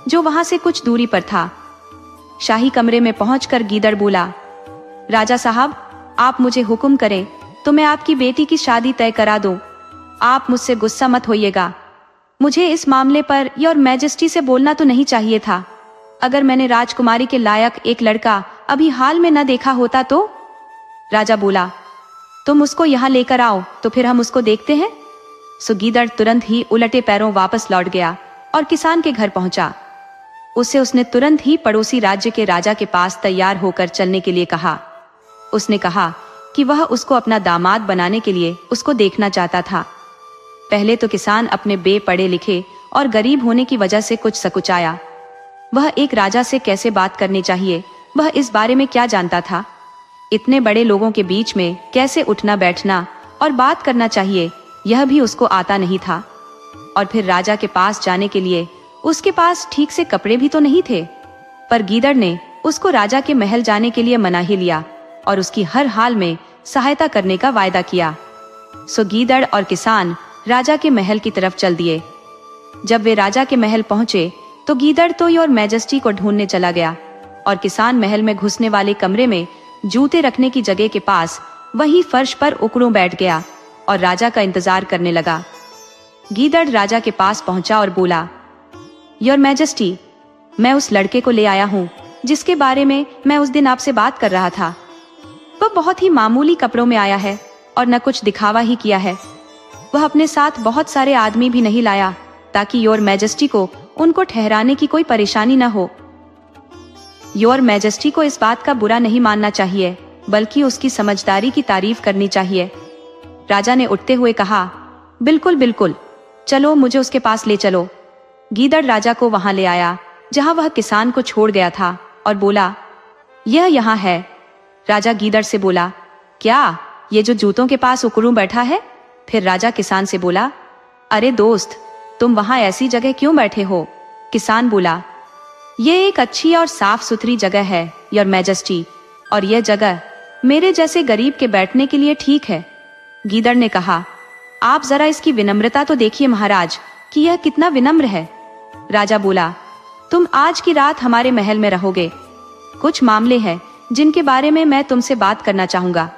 जो वहां से कुछ दूरी पर था। शाही कमरे में पहुंचकर गीदड़ बोला, राजा साहब, आप मुझे हुक्म करें तो मैं आपकी बेटी की शादी तय करा दूं। आप मुझसे गुस्सा मत होइएगा। मुझे इस मामले पर योर मैजेस्टी से बोलना तो नहीं चाहिए था। अगर मैंने राजकुमारी के लायक एक लड़का अभी हाल में न देखा होता तो। राजा बोला, तुम उसको यहाँ लेकर आओ तो फिर हम उसको देखते हैं। सो गीदड़ तुरंत ही उलटे पैरों वापस लौट गया और किसान के घर पहुंचा। उसने तुरंत ही पड़ोसी राज्य के राजा के पास तैयार होकर चलने के लिए कहा। उसने कहा कि वह उसको अपना दामाद बनाने के लिए उसको देखना चाहता था। पहले तो किसान अपने बेपढ़े लिखे और गरीब होने की वजह से कुछ सकुचाया। वह एक राजा से कैसे बात करनी चाहिए, वह इस बारे में क्या जानता था। इतने बड़े लोगों के बीच में कैसे उठना बैठना और बात करना चाहिए, यह भी उसको आता नहीं था। और फिर राजा के पास जाने के लिए उसके पास ठीक से कपड़े भी तो नहीं थे। पर गीदड़ ने उसको राजा के महल जाने के लिए मना ही लिया और उसकी हर हाल में सहायता करने का वायदा किया। सो गीदड़ और किसान राजा के महल की तरफ चल दिए। जब वे राजा के महल पहुंचे तो गीदड़ तो योर मैजेस्टी को ढूंढने चला गया और किसान महल में घुसने वाले कमरे में जूते रखने की जगह के पास वहीं फर्श पर उकड़ों बैठ गया और राजा का इंतजार करने लगा। गीदड़ राजा के पास पहुंचा और बोला, योर मैजेस्टी, मैं उस लड़के को ले आया हूँ जिसके बारे में मैं उस दिन आपसे बात कर रहा था। वह बहुत ही मामूली कपड़ों में आया है और न कुछ दिखावा ही किया है। वह अपने साथ बहुत सारे आदमी भी नहीं लाया ताकि योर मैजेस्टी को उनको ठहराने की कोई परेशानी न हो। योर मैजेस्टी को इस बात का बुरा नहीं मानना चाहिए, बल्कि उसकी समझदारी की तारीफ करनी चाहिए। राजा ने उठते हुए कहा, बिल्कुल बिल्कुल, चलो मुझे उसके पास ले चलो। गीदड़ राजा को वहां ले आया जहां वह किसान को छोड़ गया था और बोला, यह यहाँ है। राजा गीदड़ से बोला, क्या ये जो जूतों के पास उकड़ू बैठा है? फिर राजा किसान से बोला, अरे दोस्त, तुम वहां ऐसी जगह क्यों बैठे हो? किसान बोला, ये एक अच्छी और साफ सुथरी जगह है योर मैजेस्टी, और यह जगह मेरे जैसे गरीब के बैठने के लिए ठीक है। गीदड़ ने कहा, आप जरा इसकी विनम्रता तो देखिए महाराज कि यह कितना विनम्र है। राजा बोला, तुम आज की रात हमारे महल में रहोगे। कुछ मामले हैं जिनके बारे में मैं तुमसे बात करना चाहूंगा।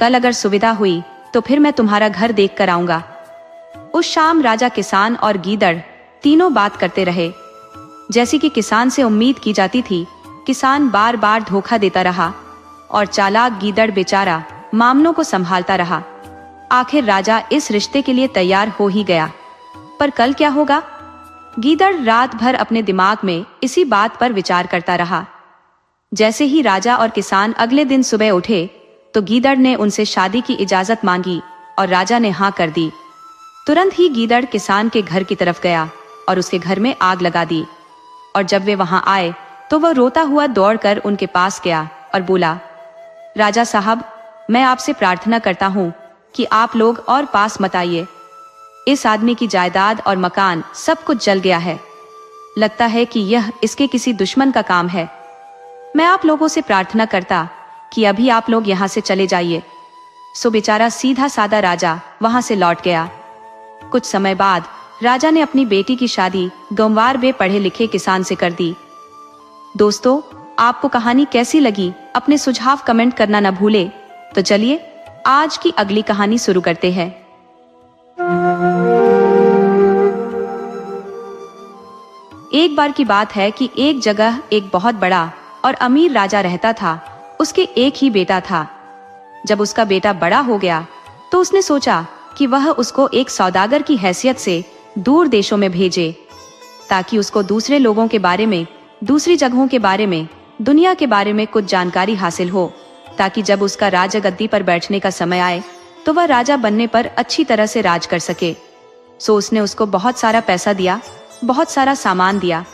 कल अगर सुविधा हुई तो फिर मैं तुम्हारा घर देख कर आऊंगा। उस शाम राजा, किसान और गीदड़ तीनों बात करते रहे। जैसी कि किसान से उम्मीद की जाती थी, किसान बार बार धोखा देता रहा और चालाक गीदड़ बेचारा मामलों को संभालता रहा। आखिर राजा इस रिश्ते के लिए तैयार हो ही गया। पर कल क्या होगा? गीदड़ रात भर अपने दिमाग में इसी बात पर विचार करता रहा। जैसे ही राजा और किसान अगले दिन सुबह उठे तो गीदड़ ने उनसे शादी की इजाजत मांगी और राजा ने हाँ कर दी। तुरंत ही गीदड़ किसान के घर की तरफ गया और उसके घर में आग लगा दी। और जब वे वहां आए तो वह रोता हुआ दौड़कर उनके पास गया और बोला, राजा साहब, मैं आपसे प्रार्थना करता हूँ कि आप लोग और पास मत आइए। इस आदमी की जायदाद और मकान सब कुछ जल गया है। लगता है कि यह इसके किसी दुश्मन का काम है। मैं आप लोगों से प्रार्थना करता कि अभी आप लोग यहाँ से चले जाइए। सो बेचारा सीधा सादा राजा वहां से लौट गया। कुछ समय बाद राजा ने अपनी बेटी की शादी गंवार बे पढ़े लिखे किसान से कर दी। दोस्तों, आपको कहानी कैसी लगी अपने सुझाव कमेंट करना न भूले। तो चलिए आज की अगली कहानी शुरू करते हैं। एक बार की बात है कि एक जगह एक बहुत बड़ा और अमीर राजा रहता था। उसके एक ही बेटा था। जब उसका बेटा बड़ा हो गया तो उसने सोचा कि वह उसको एक सौदागर की हैसियत से दूर देशों में भेजे, ताकि उसको दूसरे लोगों के बारे में, दूसरी जगहों के बारे में, दुनिया के बारे में कुछ जानकारी हासिल हो, ताकि जब उसका राजगद्दी पर बैठने का समय आए तो वह राजा बनने पर अच्छी तरह से राज कर सके। सो उसने उसको बहुत सारा पैसा दिया, बहुत सारा सामान दिया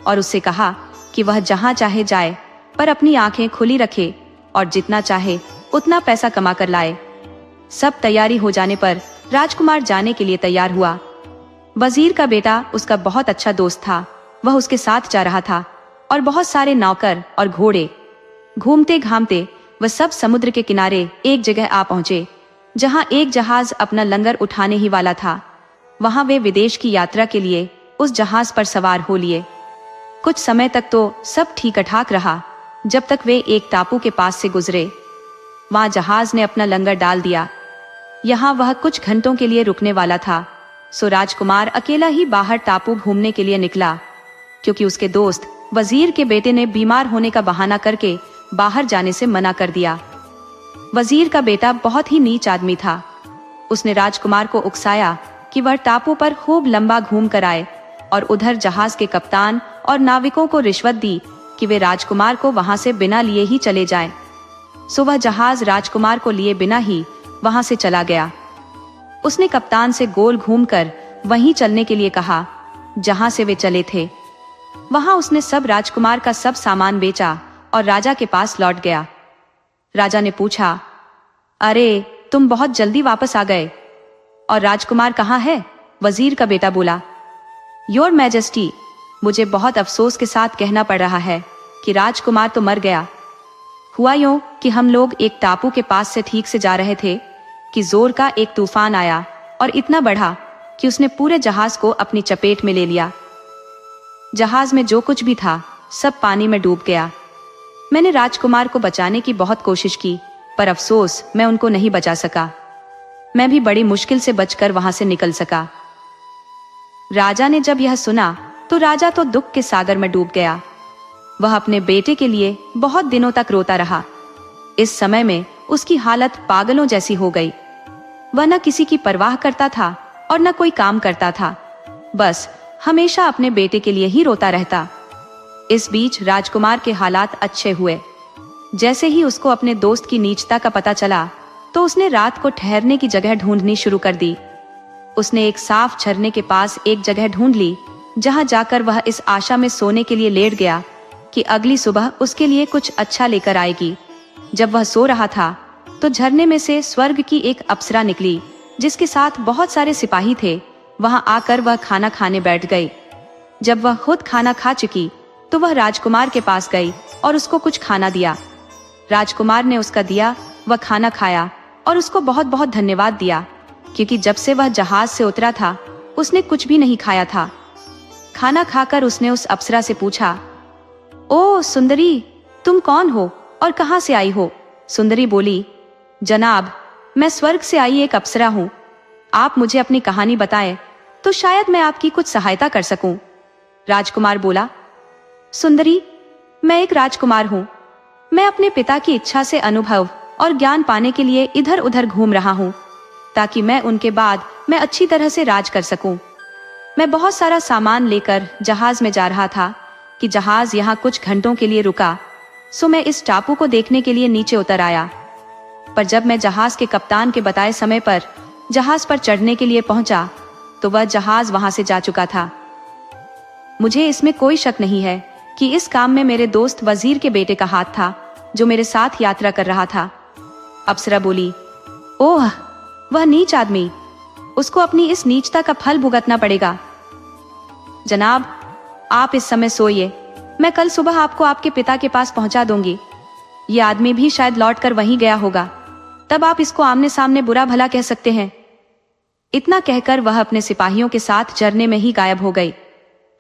और उससे कहा कि वह जहां चाहे जाए, पर अपनी आंखें खुली रखे और जितना चाहे उतना पैसा कमा कर लाए। सब तैयारी हो जाने पर राजकुमार जाने के लिए तैयार हुआ। वजीर का बेटा उसका बहुत अच्छा दोस्त था। वह उसके साथ जा रहा था और बहुत सारे नौकर और घोड़े। घूमते घामते वह सब समुद्र के किनारे एक जगह आ पहुंचे, जहां एक जहाज अपना लंगर उठाने ही वाला था। वहां वे विदेश की यात्रा के लिए उस जहाज पर सवार हो लिए। कुछ समय तक तो सब ठीक ठाक रहा, जब तक वे एक टापू के पास से गुजरे। वहां जहाज ने अपना लंगर डाल दिया। यहाँ वह कुछ घंटों के लिए रुकने वाला था। सो राजकुमार अकेला ही बाहर टापू घूमने के लिए निकला, क्योंकि उसके दोस्त वजीर के बेटे ने बीमार होने का बहाना करके बाहर जाने से मना कर दिया। वजीर का बेटा बहुत ही नीच आदमी था। उसने राजकुमार को उकसाया कि वह टापू पर खूब लंबा घूम कर आए और उधर जहाज के कप्तान और नाविकों को रिश्वत दी कि वे राजकुमार को वहां से बिना लिए ही चले जाएं। सो वह जहाज राजकुमार को लिए बिना ही वहां से चला गया। उसने कप्तान से गोल घूमकर वहीं चलने के लिए कहा जहां से वे चले थे। वहां उसने सब राजकुमार का सब सामान बेचा और राजा के पास लौट गया। राजा ने पूछा, अरे तुम बहुत जल्दी वापस आ गए, और राजकुमार कहाँ है? वजीर का बेटा बोला, योर मैजेस्टी, मुझे बहुत अफसोस के साथ कहना पड़ रहा है कि राजकुमार तो मर गया। हुआ यूं कि हम लोग एक टापू के पास से ठीक से जा रहे थे कि जोर का एक तूफान आया और इतना बढ़ा कि उसने पूरे जहाज को अपनी चपेट में ले लिया। जहाज में जो कुछ भी था सब पानी में डूब गया। मैंने राजकुमार को बचाने की बहुत कोशिश की, पर अफसोस मैं उनको नहीं बचा सका। मैं भी बड़ी मुश्किल से बचकर वहां से निकल सका। राजा ने जब यह सुना तो राजा तो दुख के सागर में डूब गया। वह अपने बेटे के लिए बहुत दिनों तक रोता रहा। इस समय में उसकी हालत पागलों जैसी हो गई। वह न किसी की परवाह करता था और न कोई काम करता था, बस हमेशा अपने बेटे के लिए ही रोता रहता। इस बीच राजकुमार के हालात अच्छे हुए। जैसे ही उसको अपने दोस्त की नीचता का पता चला तो उसने रात को ठहरने की जगह ढूंढनी शुरू कर दी। उसने एक साफ झरने के पास एक जगह ढूंढ ली, जहां जाकर वह इस आशा में सोने के लिए लेट गया कि अगली सुबह उसके लिए कुछ अच्छा लेकर आएगी। जब वह सो रहा था तो झरने में से स्वर्ग की एक अप्सरा निकली, जिसके साथ बहुत सारे सिपाही थे। वहां आकर वह खाना खाने बैठ गई। जब वह खुद खाना खा चुकी तो वह राजकुमार के पास गई और उसको कुछ खाना दिया। राजकुमार ने उसका दिया वह खाना खाया और उसको बहुत बहुत धन्यवाद दिया, क्योंकि जब से वह जहाज से उतरा था उसने कुछ भी नहीं खाया था। खाना खाकर उसने उस अप्सरा से पूछा, ओ सुंदरी, तुम कौन हो और कहां से आई हो? सुंदरी बोली, जनाब, मैं स्वर्ग से आई एक अप्सरा हूँ। आप मुझे अपनी कहानी बताएं तो शायद मैं आपकी कुछ सहायता कर सकूं। राजकुमार बोला, सुंदरी, मैं एक राजकुमार हूँ। मैं अपने पिता की इच्छा से अनुभव और ज्ञान पाने के लिए इधर उधर घूम रहा हूँ, ताकि मैं उनके बाद मैं अच्छी तरह से राज कर सकूं। मैं बहुत सारा सामान लेकर जहाज में जा रहा था कि जहाज यहाँ कुछ घंटों के लिए रुका, सो मैं इस टापू को देखने के लिए नीचे उतर आया। पर जब मैं जहाज के कप्तान के बताए समय पर जहाज पर चढ़ने के लिए पहुंचा तो वह जहाज वहां से जा चुका था। मुझे इसमें कोई शक नहीं है कि इस काम में मेरे दोस्त वजीर के बेटे का हाथ था, जो मेरे साथ यात्रा कर रहा था। अप्सरा बोली, ओह, वह नीच आदमी, उसको अपनी इस नीचता का फल भुगतना पड़ेगा। जनाब, आप इस समय सोइए, मैं कल सुबह आपको आपके पिता के पास पहुंचा दूंगी। ये आदमी भी शायद लौट कर वहीं गया होगा, तब आप इसको आमने सामने बुरा भला कह सकते हैं। इतना कहकर वह अपने सिपाहियों के साथ झरने में ही गायब हो गई।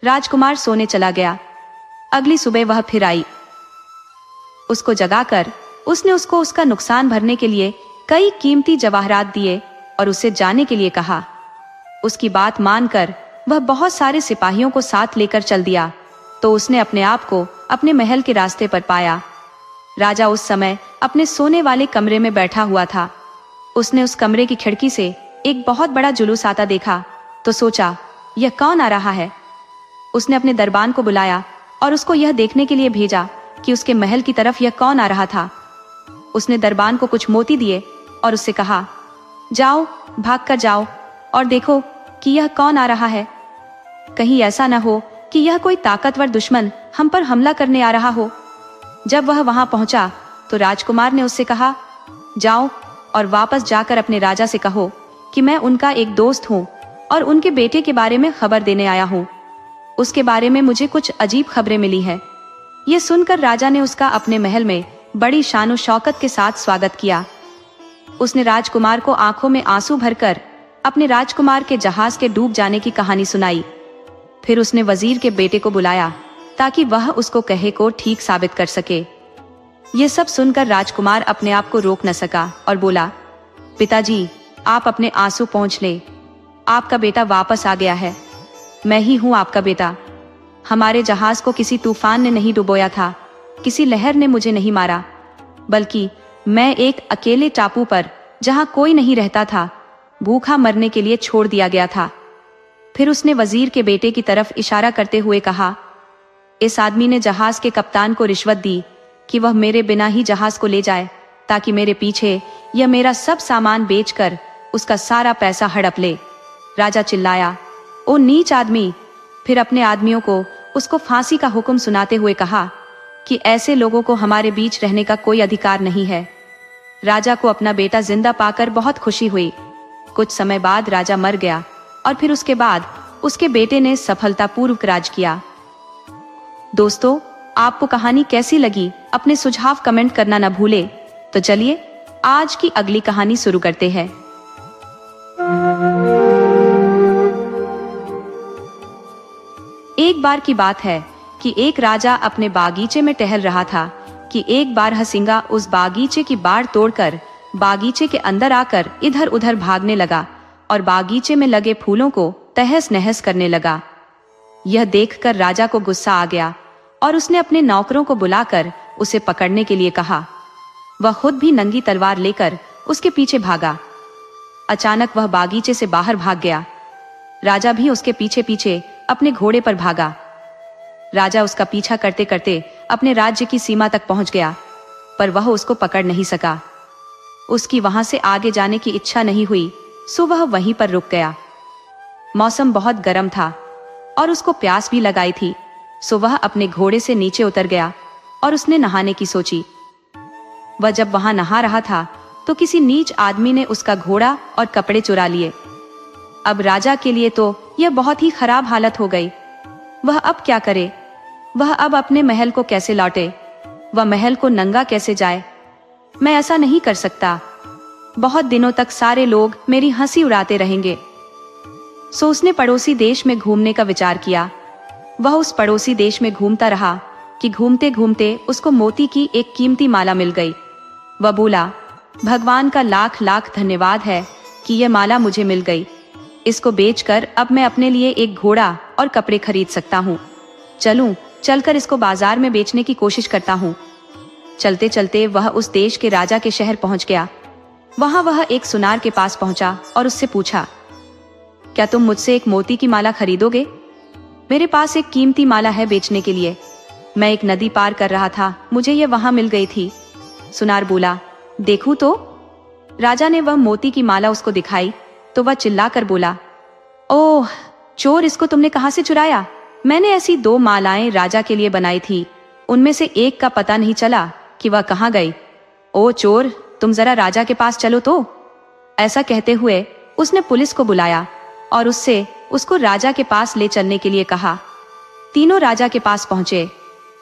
राजकुमार सोने चला गया। अगली सुबह वह फिर आई। उसको जगाकर उसने उसको उसका नुकसान भरने के लिए कई कीमती जवाहरात दिए और उसे जाने के लिए कहा। उसकी बात मानकर वह बहुत सारे सिपाहियों को साथ लेकर चल दिया, तो उसने अपने आप को अपने महल के रास्ते पर पाया। राजा उस समय अपने सोने वाले कमरे में बैठा हुआ था। उसने उस कमरे की खिड़की से एक बहुत बड़ा जुलूस आता देखा तो सोचा, यह कौन आ रहा है? उसने अपने दरबान को बुलाया और उसको यह देखने के लिए भेजा कि उसके महल की तरफ यह कौन आ रहा था। उसने दरबान को कुछ मोती दिए और उससे कहा, जाओ, भाग कर जाओ और देखो कि यह कौन आ रहा है। कहीं ऐसा न हो कि यह कोई ताकतवर दुश्मन हम पर हमला करने आ रहा हो। जब वह वहां पहुंचा तो राजकुमार ने उससे कहा, जाओ और वापस जाकर अपने राजा से कहो कि मैं उनका एक दोस्त हूँ और उनके बेटे के बारे में खबर देने आया हूँ। उसके बारे में मुझे कुछ अजीब खबरें मिली है। ये सुनकर राजा ने उसका अपने महल में बड़ी शानो शौकत के साथ स्वागत किया। उसने राजकुमार को आंखों में आंसू भरकर अपने राजकुमार के जहाज के डूब जाने की कहानी सुनाई। फिर उसने वजीर के बेटे को बुलाया ताकि वह उसको कहे को ठीक साबित कर सके। ये सब सुनकर राजकुमार अपने आप को रोक न सका और बोला, पिताजी, आप अपने आंसू पोंछ ले। आपका बेटा वापस आ गया है। मैं ही हूँ आपका बेटा। हमारे जहाज को किसी तूफान ने नहीं डुबोया था, किसी लहर ने मुझे नहीं मारा, बल्कि मैं एक अकेले टापू पर, जहाँ कोई नहीं रहता था, भूखा मरने के लिए छोड़ दिया गया था। फिर उसने वजीर के बेटे की तरफ इशारा करते हुए कहा, इस आदमी ने जहाज के कप्तान को रिश्वत दी कि वह मेरे बिना ही जहाज को ले जाए, ताकि मेरे पीछे यह मेरा सब सामान बेचकर उसका सारा पैसा हड़प ले। राजा चिल्लाया, ओ नीच आदमी! फिर अपने आदमियों को उसको फांसी का हुक्म सुनाते हुए कहा कि ऐसे लोगों को हमारे बीच रहने का कोई अधिकार नहीं है। राजा को अपना बेटा जिंदा पाकर बहुत खुशी हुई। कुछ समय बाद राजा मर गया और फिर उसके बाद उसके बेटे ने सफलतापूर्वक राज किया। दोस्तों, आपको कहानी कैसी लगी? अपने सुझाव कमेंट करना न भूले। तो चलिए आज की अगली कहानी शुरू करते हैं। एक बार की बात है कि एक राजा अपने बागीचे में टहल रहा था कि एक बार हसिंगा उस बागीचे की बाड़ तोड़कर बागीचे के अंदर आकर इधर उधर भागने लगा और बागीचे में लगे फूलों को तहस नहस करने लगा। यह देखकर राजा को गुस्सा आ गया और उसने अपने नौकरों को बुलाकर उसे पकड़ने के लिए कहा। वह खुद भी नंगी तलवार लेकर उसके पीछे भागा। अचानक वह बागीचे से बाहर भाग गया। राजा भी उसके पीछे पीछे अपने घोड़े पर भागा। राजा उसका पीछा करते करते अपने राज्य की सीमा तक पहुंच गया, पर वह उसको पकड़ नहीं सका। उसकी वहां से आगे जाने की इच्छा नहीं हुई, सो वह वहीं पर रुक गया। मौसम बहुत गर्म था और उसको प्यास भी लगाई थी, सो वह अपने घोड़े से नीचे उतर गया और उसने नहाने की सोची। वह जब वहां नहा रहा था तो किसी नीच आदमी ने उसका घोड़ा और कपड़े चुरा लिए। अब राजा के लिए तो यह बहुत ही खराब हालत हो गई। वह अब क्या करे? वह अब अपने महल को कैसे लौटे, वह महल को नंगा कैसे जाए। मैं ऐसा नहीं कर सकता, बहुत दिनों तक सारे लोग मेरी हंसी उड़ाते रहेंगे। सो उसने पड़ोसी देश में घूमने का विचार किया। वह उस पड़ोसी देश में घूमता रहा कि घूमते घूमते उसको मोती की एक कीमती माला मिल गई। वह बोला, भगवान का लाख लाख धन्यवाद है कि यह माला मुझे मिल गई। इसको बेचकर अब मैं अपने लिए एक घोड़ा और कपड़े खरीद सकता हूँ। चलकर इसको बाजार में बेचने की कोशिश करता हूँ। चलते चलते वह उस देश के राजा के शहर पहुंच गया। वहां वह एक सुनार के पास पहुंचा और उससे पूछा, क्या तुम मुझसे एक मोती की माला खरीदोगे? मेरे पास एक कीमती माला है बेचने के लिए। मैं एक नदी पार कर रहा था, मुझे ये वहां मिल गई थी। सुनार बोला, देखूं तो? राजा ने वह मोती की माला उसको दिखाई तो वह चिल्लाकर बोला, ओह चोर, इसको तुमने कहां से चुराया? मैंने ऐसी 2 मालाएं राजा के लिए बनाई थी, उनमें से एक का पता नहीं चला कि वह कहां गई। ओ चोर, तुम जरा राजा के पास चलो तो। ऐसा कहते हुए उसने पुलिस को बुलाया और उससे उसको राजा के पास ले चलने के लिए कहा। तीनों राजा के पास पहुंचे।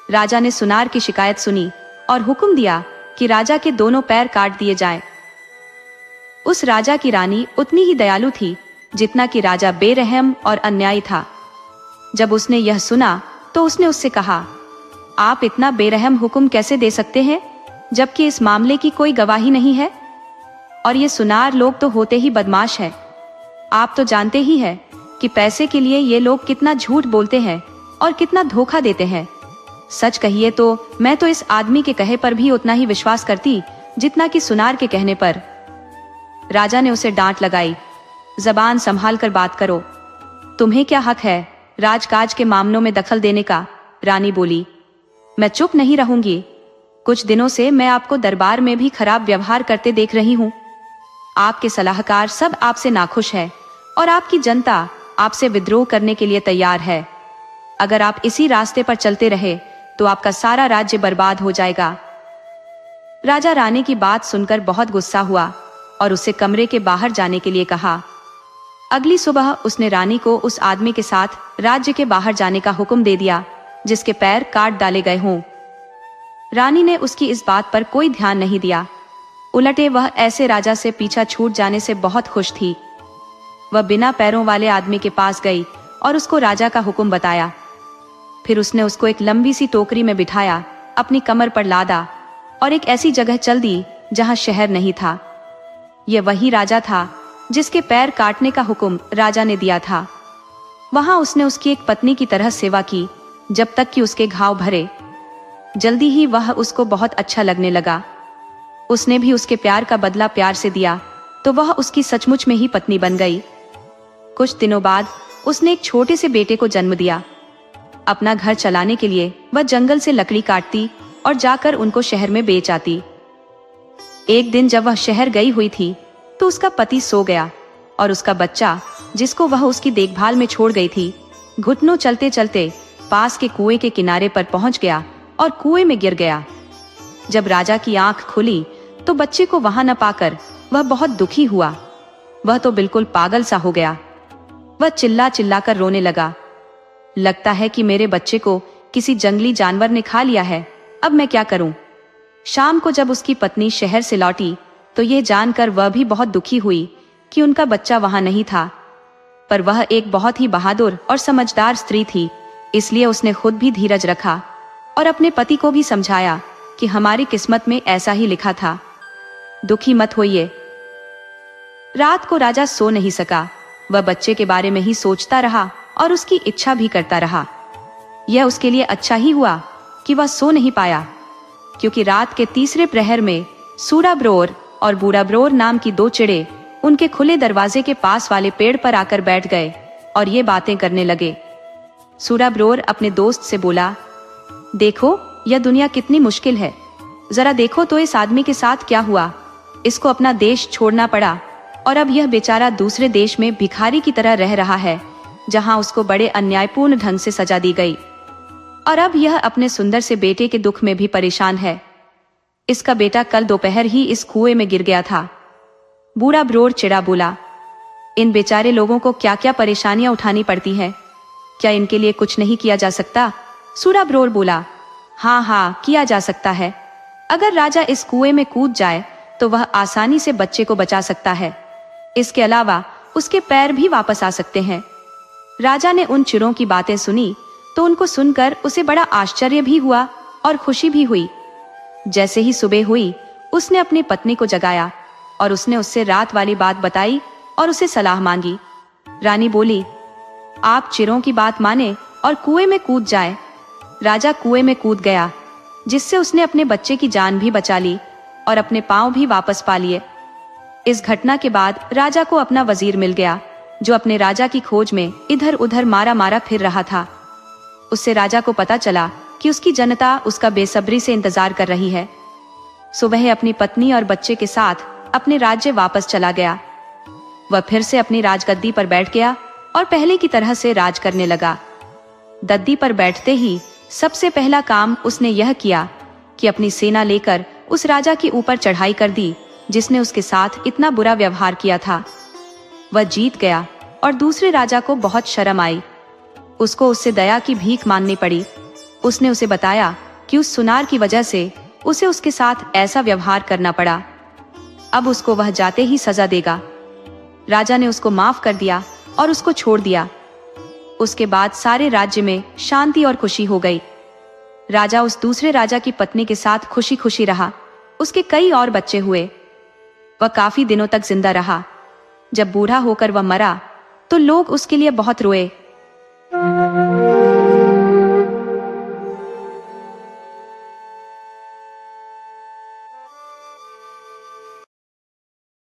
राजा ने सुनार की शिकायत सुनी और हुक्म दिया कि राजा के दोनों पैर काट दिए जाएं। उस राजा की रानी उतनी ही दयालु थी जितना कि राजा बेरहम और अन्यायी था। जब उसने यह सुना तो उसने उससे कहा, आप इतना बेरहम हुक्म कैसे दे सकते हैं जबकि इस मामले की कोई गवाही नहीं है? और ये सुनार लोग तो होते ही बदमाश है। आप तो जानते ही हैं कि पैसे के लिए ये लोग कितना झूठ बोलते हैं और कितना धोखा देते हैं। सच कहिए तो मैं तो इस आदमी के कहे पर भी उतना ही विश्वास करती जितना कि सुनार के कहने पर। राजा ने उसे डांट लगाई, जबान संभाल कर बात करो। तुम्हें क्या हक है राजकाज के मामलों में दखल देने का? रानी बोली, मैं चुप नहीं रहूंगी। कुछ दिनों से मैं आपको दरबार में भी खराब व्यवहार करते देख रही हूँ। आपके सलाहकार सब आपसे नाखुश है और आपकी जनता आपसे विद्रोह करने के लिए तैयार है। अगर आप इसी रास्ते पर चलते रहे तो आपका सारा राज्य बर्बाद हो जाएगा। राजा रानी की बात सुनकर बहुत गुस्सा हुआ और उसे कमरे के बाहर जाने के लिए कहा। अगली सुबह उसने रानी को उस आदमी के साथ राज्य के बाहर जाने का हुक्म दे दिया जिसके पैर काट डाले गए हों। रानी ने उसकी इस बात पर कोई ध्यान नहीं दिया, उलटे वह ऐसे राजा से पीछा छूट जाने से बहुत खुश थी। वह बिना पैरों वाले आदमी के पास गई और उसको राजा का हुक्म बताया। फिर उसने उसको एक लंबी सी टोकरी में बिठाया, अपनी कमर पर लादा और एक ऐसी जगह चल दी जहां शहर नहीं था। यह वही राजा था जिसके पैर काटने का हुक्म राजा ने दिया था। वहां उसने उसकी एक पत्नी की तरह सेवा की जब तक कि उसके घाव भरे। जल्दी ही वह उसको बहुत अच्छा लगने लगा। उसने भी उसके प्यार का बदला प्यार से दिया तो वह उसकी सचमुच में ही पत्नी बन गई। कुछ दिनों बाद उसने एक छोटे से बेटे को जन्म दिया। अपना घर चलाने के लिए वह जंगल से लकड़ी काटती और जाकर उनको शहर में बेच आती। एक दिन जब वह शहर गई हुई थी तो उसका पति सो गया और उसका बच्चा, जिसको वह उसकी देखभाल में छोड़ गई थी, घुटनों चलते चलते पास के कुएं के किनारे पर पहुंच गया और कुएं में गिर गया। जब राजा की आंख खुली तो बच्चे को वहां न पाकर वह बहुत दुखी हुआ। वह तो बिल्कुल पागल सा हो गया। वह चिल्ला चिल्ला कर रोने लगा, लगता है कि मेरे बच्चे को किसी जंगली जानवर ने खा लिया है, अब मैं क्या करूं। शाम को जब उसकी पत्नी शहर से लौटी तो यह जानकर वह भी बहुत दुखी हुई कि उनका बच्चा वहां नहीं था। पर वह एक बहुत ही बहादुर और समझदार स्त्री थी, इसलिए उसने खुद भी धीरज रखा और अपने पति को भी समझाया कि हमारी किस्मत में ऐसा ही लिखा था, दुखी मत होइए। रात को राजा सो नहीं सका। वह बच्चे के बारे में ही सोचता रहा और उसकी इच्छा भी करता रहा। यह उसके लिए अच्छा ही हुआ कि वह सो नहीं पाया, क्योंकि रात के तीसरे प्रहर में सूरा ब्रोर और बूढ़ा ब्रोर नाम की 2 चिड़े उनके खुले दरवाजे के पास वाले पेड़ पर आकर बैठ गए और ये बातें करने लगे। सूरा ब्रोर अपने दोस्त से बोला, देखो यह दुनिया कितनी मुश्किल है, जरा देखो तो इस आदमी के साथ क्या हुआ। इसको अपना देश छोड़ना पड़ा और अब यह बेचारा दूसरे देश में भिखारी की तरह रह रहा है, जहां उसको बड़े अन्यायपूर्ण ढंग से सजा दी गई। और अब यह अपने सुंदर से बेटे के दुख में भी परेशान है। इसका बेटा कल दोपहर ही इस कुएं में गिर गया था। बूढ़ा ब्रोर चिड़ा बोला, इन बेचारे लोगों को क्या क्या परेशानियां उठानी पड़ती हैं, क्या इनके लिए कुछ नहीं किया जा सकता। सूरा ब्रोर बोला, हाँ हाँ किया जा सकता है। अगर राजा इस कुएं में कूद जाए तो वह आसानी से बच्चे को बचा सकता है। इसके अलावा उसके पैर भी वापस आ सकते हैं। राजा ने उन चिड़ों की बातें सुनी तो उनको सुनकर उसे बड़ा आश्चर्य भी हुआ और खुशी भी हुई। जैसे ही सुबह हुई उसने अपनी पत्नी को जगाया और उसने उससे रात वाली बात बताई और उसे सलाह मांगी। रानी बोली, आप चिड़ों की बात माने और कुएं में कूद जाए। राजा कुएं में कूद गया, जिससे उसने अपने बच्चे की जान भी बचा ली और अपने पांव भी वापस पा लिए। इस घटना के बाद राजा को अपना वजीर मिल गया, जो अपने राजा की खोज में इधर उधर मारा मारा फिर रहा था। उससे राजा को पता चला कि उसकी जनता उसका बेसब्री से इंतजार कर रही है। सो वह अपनी पत्नी और बच्चे के साथ अपने राज्य वापस चला गया। वह फिर से अपनी राजगद्दी पर बैठ गया और पहले की तरह से राज करने लगा। गद्दी पर बैठते ही सबसे पहला काम उसने यह किया कि अपनी सेना लेकर उस राजा के ऊपर चढ़ाई कर दी जिसने उसके साथ इतना बुरा व्यवहार किया था। वह जीत गया और दूसरे राजा को बहुत शर्म आई। उसको उससे दया की भीख मांगनी पड़ी। उसने उसे बताया कि उस सुनार की वजह से उसे उसके साथ ऐसा व्यवहार करना पड़ा। अब उसको वह जाते ही सजा देगा। राजा ने उसको माफ कर दिया और उसको छोड़ दिया। उसके बाद सारे राज्य में शांति और खुशी हो गई। राजा उस दूसरे राजा की पत्नी के साथ खुशी खुशी रहा। उसके कई और बच्चे हुए। वह काफी दिनों तक जिंदा रहा। जब बूढ़ा होकर वह मरा तो लोग उसके लिए बहुत रोए।